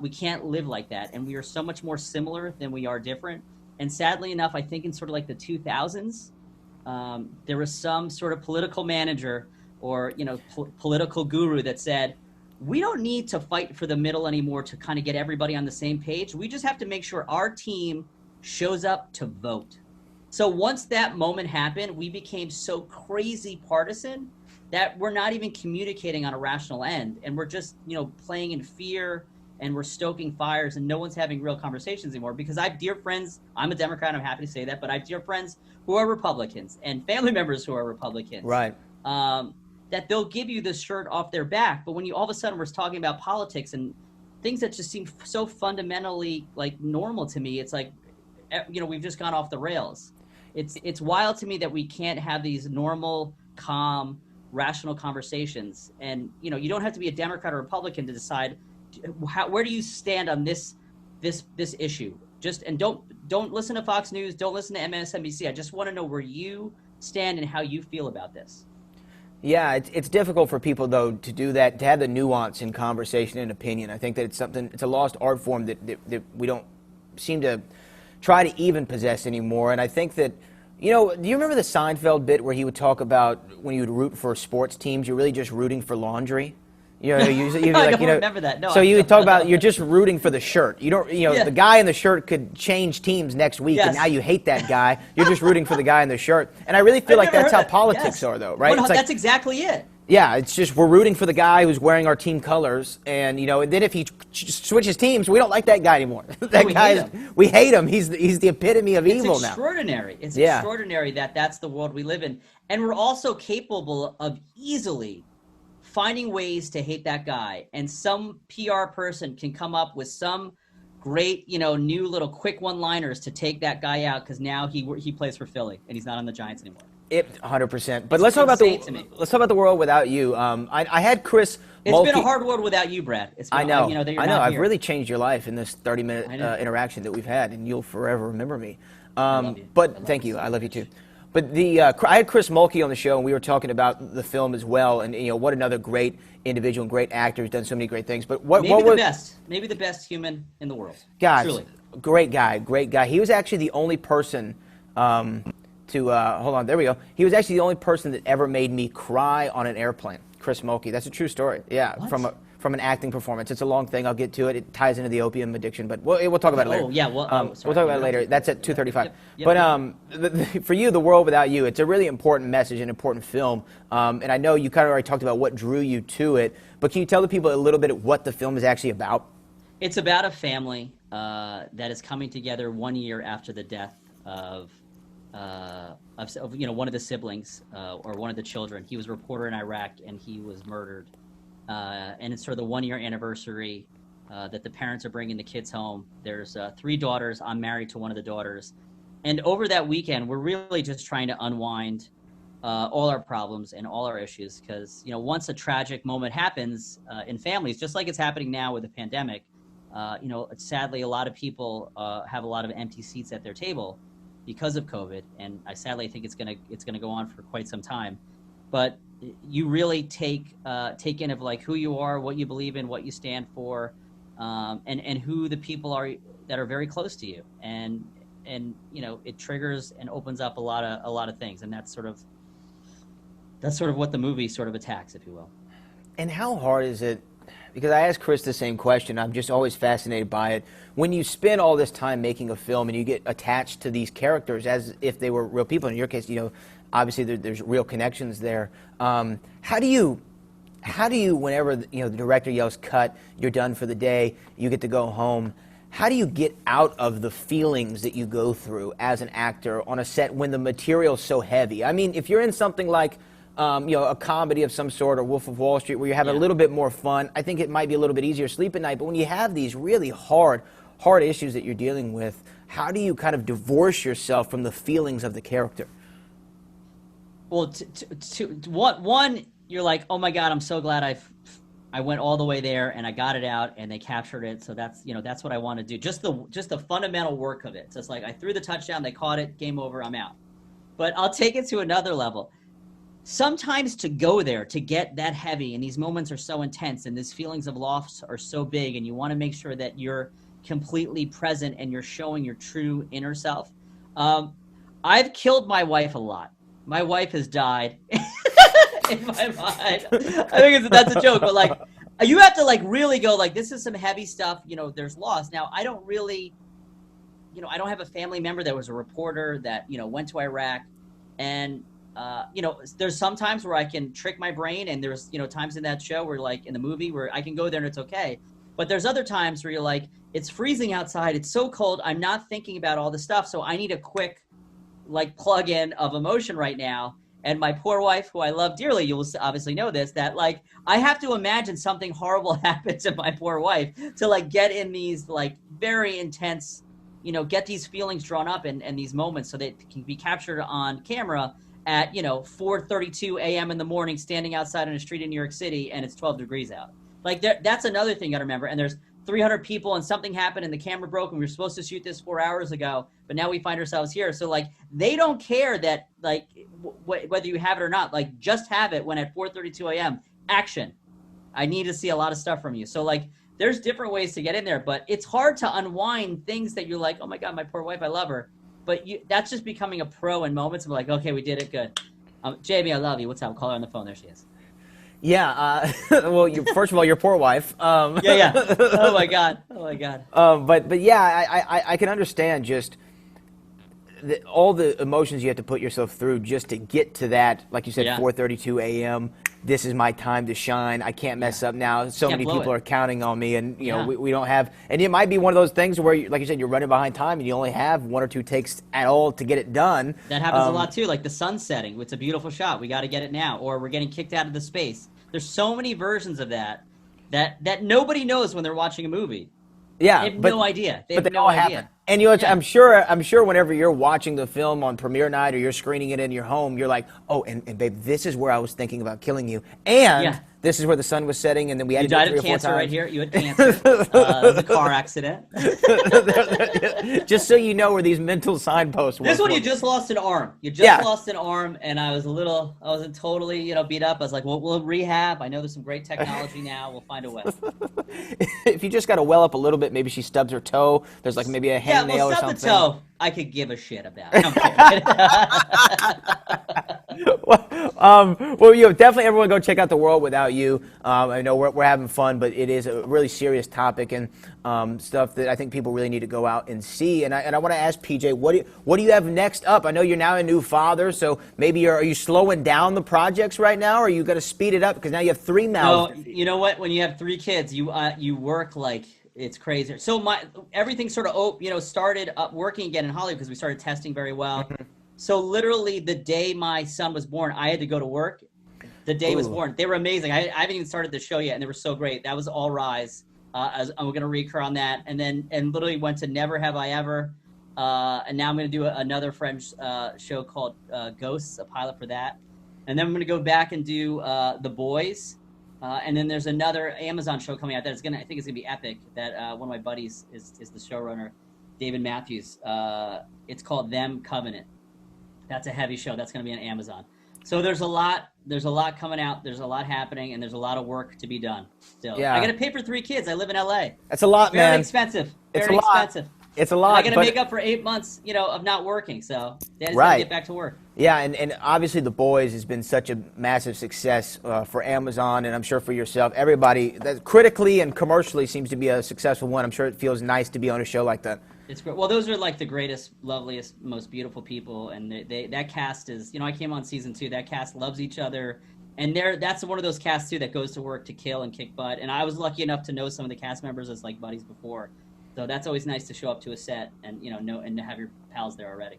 We can't live like that, and we are so much more similar than we are different. And sadly enough, I think in sort of the 2000s, there was some sort of political manager or political guru that said, we don't need to fight for the middle anymore to kind of get everybody on the same page. We just have to make sure our team shows up to vote. So once that moment happened, we became so crazy partisan that we're not even communicating on a rational end, and we're just playing in fear, and we're stoking fires, and no one's having real conversations anymore. Because I have dear friends, I'm a Democrat, I'm happy to say that, but I have dear friends who are Republicans and family members who are Republicans. Right. That they'll give you the shirt off their back, but when you all of a sudden we're talking about politics and things that just seem so fundamentally normal to me, it's we've just gone off the rails. It's wild to me that we can't have these normal, calm, rational conversations. And you don't have to be a Democrat or Republican to decide where do you stand on this issue. And don't listen to Fox News, don't listen to MSNBC. I just want to know where you stand and how you feel about this. Yeah, it's difficult for people, though, to do that, to have the nuance in conversation and opinion. I think that it's a lost art form that we don't seem to try to even possess anymore. And I think that, do you remember the Seinfeld bit where he would talk about when you would root for sports teams, you're really just rooting for laundry? You'd I don't remember that. No. So you would talk about you're just rooting for the shirt. You don't, the guy in the shirt could change teams next week, and now you hate that guy. You're just rooting for the guy in the shirt. And I really feel like that's how politics are, though, right? Well, that's exactly it. Yeah, it's just we're rooting for the guy who's wearing our team colors, and and then if he switches teams, we don't like that guy anymore. We hate him. He's the epitome of evil now. It's extraordinary that that's the world we live in, and we're also capable of easily finding ways to hate that guy, and some PR person can come up with some great, new little quick one-liners to take that guy out because now he plays for Philly and he's not on the Giants anymore. 100%. But let's talk about the world without you. I had Chris. It's been a hard world without you, Brad. I know. That you're I know. Not I've here. really changed your life in this 30-minute interaction that we've had, and you'll forever remember me. I love you. But thank you. I love you too. But I had Chris Mulkey on the show, and we were talking about the film as well, and what another great individual and great actor who's done so many great things. But maybe the best human in the world. Guys, truly. Great guy. He was actually the only person hold on, there we go. He was actually the only person that ever made me cry on an airplane. Chris Mulkey. That's a true story. Yeah, what? From an acting performance. It's a long thing. I'll get to it. It ties into the opium addiction, but we'll talk about it later. Oh, yeah. We'll talk about it later. That's at 2:35. Yep. But for you, The World Without You, it's a really important message, an important film. And I know you kind of already talked about what drew you to it, but can you tell the people a little bit of what the film is actually about? It's about a family that is coming together 1 year after the death of one of the siblings or one of the children. He was a reporter in Iraq and he was murdered. And it's sort of the 1 year anniversary that the parents are bringing the kids home. There's 3 daughters. I'm married to one of the daughters. And over that weekend, we're really just trying to unwind all our problems and all our issues. Because, once a tragic moment happens in families, just like it's happening now with the pandemic, sadly, a lot of people have a lot of empty seats at their table because of COVID. And I sadly think it's gonna go on for quite some time. But you really take in of who you are, what you believe in, what you stand for, and who the people are that are very close to you, and it triggers and opens up a lot of things, and that's sort of what the movie sort of attacks, if you will. And how hard is it because I asked Chris the same question. I'm just always fascinated by it. When you spend all this time making a film and you get attached to these characters as if they were real people, in your case, obviously there's real connections there. How do you, whenever the director yells cut, you're done for the day, you get to go home, how do you get out of the feelings that you go through as an actor on a set when the material's so heavy? I mean, if you're in something like a comedy of some sort, or Wolf of Wall Street, where you have a little bit more fun, I think it might be a little bit easier to sleep at night. But when you have these really hard issues that you're dealing with, how do you kind of divorce yourself from the feelings of the character? Well, one, you're like, oh my God, I'm so glad I went all the way there and I got it out and they captured it. So that's what I want to do. Just the fundamental work of it. So it's like I threw the touchdown, they caught it, game over, I'm out. But I'll take it to another level. Sometimes to go there, to get that heavy, and these moments are so intense and these feelings of loss are so big, and you want to make sure that you're completely present and you're showing your true inner self. I've killed my wife a lot. My wife has died in my mind. I think that's a joke, but like you have to like really go like, this is some heavy stuff. There's loss. Now I don't really, I don't have a family member that was a reporter that went to Iraq, and there's some times where I can trick my brain, and there's times in that show where, like in the movie, where I can go there and it's okay. But there's other times where you're like, it's freezing outside, it's so cold, I'm not thinking about all the stuff, so I need a quick like plug-in of emotion right now. And my poor wife, who I love dearly, you will obviously know this, that like I have to imagine something horrible happens to my poor wife to like get in these like very intense, get these feelings drawn up and these moments so they can be captured on camera at 4:32 a.m. in the morning, standing outside on a street in New York City, and it's 12 degrees out. Like that's another thing you gotta remember. And there's 300 people, and something happened, and the camera broke, and we were supposed to shoot this 4 hours ago, but now we find ourselves here. So like they don't care that like whether you have it or not. Like just have it when at 4:32 a.m. action. I need to see a lot of stuff from you. So like there's different ways to get in there, but it's hard to unwind things that you're like, oh my God, my poor wife, I love her. But that's just becoming a pro in moments of like, okay, we did it, good. Jamie, I love you. What's up? Call her on the phone. There she is. Yeah. Well, first of all, your poor wife. Yeah. Oh my God. But yeah, I can understand just all the emotions you have to put yourself through just to get to that, like you said, 4:32 a.m. This is my time to shine. I can't mess up now. So many people are counting on me, and we don't have. And it might be one of those things where, like you said, you're running behind time, and you only have 1 or 2 takes at all to get it done. That happens a lot too. Like the sun setting, it's a beautiful shot. We got to get it now, or we're getting kicked out of the space. There's so many versions of that nobody knows when they're watching a movie. Yeah, they have no idea. They have no idea. Happen. And I'm sure whenever you're watching the film on premiere night or you're screening it in your home, you're like, oh, and babe, this is where I was thinking about killing you, and this is where the sun was setting, and then we had to do it 3 or 4 times. You died of cancer right here. You had cancer. It was a car accident. Just so you know where these mental signposts were. This one, you just lost an arm. You just lost an arm, and I wasn't totally, beat up. I was like, well, we'll rehab. I know there's some great technology now. We'll find a way. If you just got to well up a little bit, maybe she stubs her toe. There's like maybe a hangnail or something. The toe, I could give a shit about. Well, definitely everyone go check out The World Without You. I know we're having fun, but it is a really serious topic and stuff that I think people really need to go out and see. And I want to ask PJ, what do you have next up? I know you're now a new father, so maybe are you slowing down the projects right now, or are you going to speed it up because now you have 3 mouths? No, you know what? When you have 3 kids, you work like it's crazy. So everything sort of started up working again in Hollywood because we started testing very well. So literally the day my son was born, I had to go to work. The day he was born. They were amazing. I haven't even started the show yet, and they were so great. That was All Rise. I'm going to recur on that. And literally went to Never Have I Ever. And now I'm going to do another French show called Ghosts, a pilot for that. And then I'm going to go back and do The Boys. And then there's another Amazon show coming out that I think it's going to be epic, that one of my buddies is the showrunner, David Matthews. It's called Them Covenant. That's a heavy show. That's going to be on Amazon. So there's a lot coming out. There's a lot happening, and there's a lot of work to be done still. Yeah. I got to pay for 3 kids. I live in LA. That's a lot, man. Very expensive. It's a lot. Expensive. It's a lot. And I got to make up for 8 months, of not working. So Daddy's got to get back to work. Yeah, and obviously The Boys has been such a massive success for Amazon, and I'm sure for yourself. Everybody that critically and commercially seems to be a successful one. I'm sure it feels nice to be on a show like that. It's great. Well, those are like the greatest, loveliest, most beautiful people, and that cast is. I came on season 2. That cast loves each other, and that's one of those casts too that goes to work to kill and kick butt. And I was lucky enough to know some of the cast members as like buddies before, so that's always nice to show up to a set and know and to have your pals there already.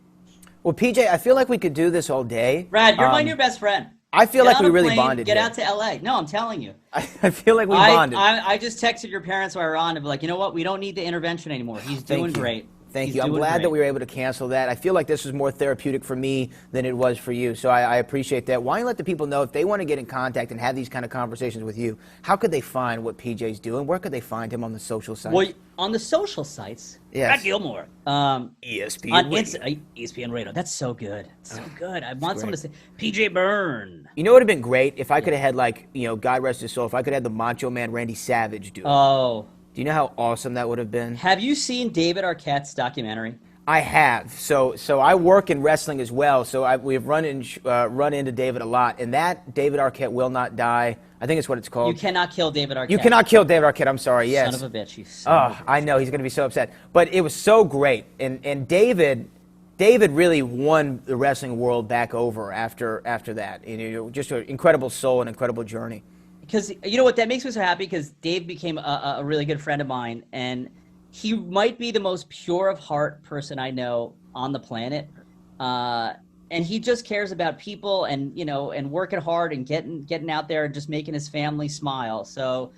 Well, PJ, I feel like we could do this all day. Brad, you're my new best friend. I feel like we really bonded. Get out to LA. No, I'm telling you. I feel like we bonded. I just texted your parents while we were on to be like, you know what? We don't need the intervention anymore. He's doing great. Thank you. I'm glad that we were able to cancel that. I feel like this was more therapeutic for me than it was for you, so I appreciate that. Why don't you let the people know if they want to get in contact and have these kind of conversations with you, how could they find what PJ's doing? Where could they find him on the social sites? Well, on the social sites, yes. Brad Gilmore. ESPN Radio. ESPN Radio. That's so good. So good. I want someone to say, PJ Byrne. You know what would have been great? If I could have had, like, God rest his soul, if I could have had the Macho Man Randy Savage do it. Oh. Do you know how awesome that would have been? Have you seen David Arquette's documentary? I have. So I work in wrestling as well. So we've run into David a lot. And that David Arquette Will Not Die, I think it's what it's called. You cannot kill David Arquette. You cannot kill David Arquette. I'm sorry. Yes. Son of a bitch. You son of a bitch. I know. He's going to be so upset. But it was so great. And David really won the wrestling world back over after that. Just an incredible soul, an incredible journey. Because you know what, that makes me so happy because Dave became a really good friend of mine, and he might be the most pure of heart person I know on the planet. And he just cares about people and and working hard and getting out there and just making his family smile. So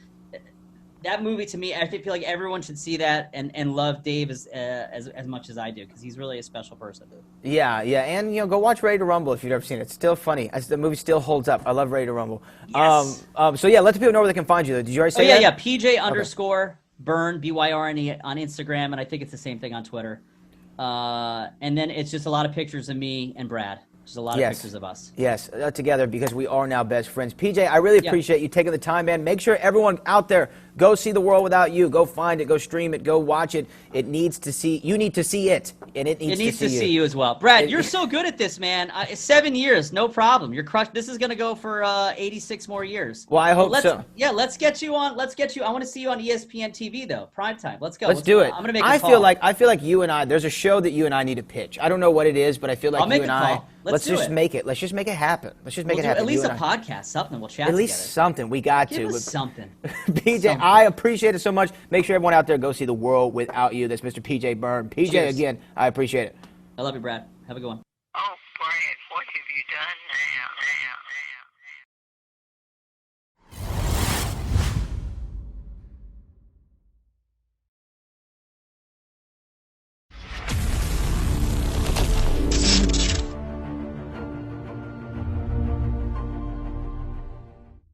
that movie, to me, I feel like everyone should see that and love Dave as much as I do, because he's really a special person. Yeah, and go watch Ready to Rumble if you've never seen it. It's still funny. The movie still holds up. I love Ready to Rumble. Yes. So yeah, let the people know where they can find you. Did you already say that? Yeah. PJ _Byrne, Byrne on Instagram, and I think it's the same thing on Twitter. And then it's just a lot of pictures of me and Brad. Just a lot of pictures of us. Yes, together, because we are now best friends. PJ, I really appreciate you taking the time, man. Make sure everyone out there, go see The World Without You. Go find it. Go stream it. Go watch it. You need to see it, and it needs to see you as well. Brad, you're so good at this, man. 7 years, no problem. You're crushed. This is going to go for 86 more years. Well, I hope so. Yeah, let's get you on. I want to see you on ESPN TV, though. Primetime. Let's go. Let's do it. I'm going to make a call. I feel like you and I, there's a show that you and I need to pitch. I don't know what it is, but I feel like I'll you make and a I, call. let's just make it. Let's just make it happen. Let's just make it happen. At least a podcast, something. We'll chat together. At least something. We got to. Give us something. PJ, something. I appreciate it so much. Make sure everyone out there go see The World Without You. That's Mr. PJ Byrne. PJ, Cheers. again, I appreciate it. I love you, Brad. Have a good one.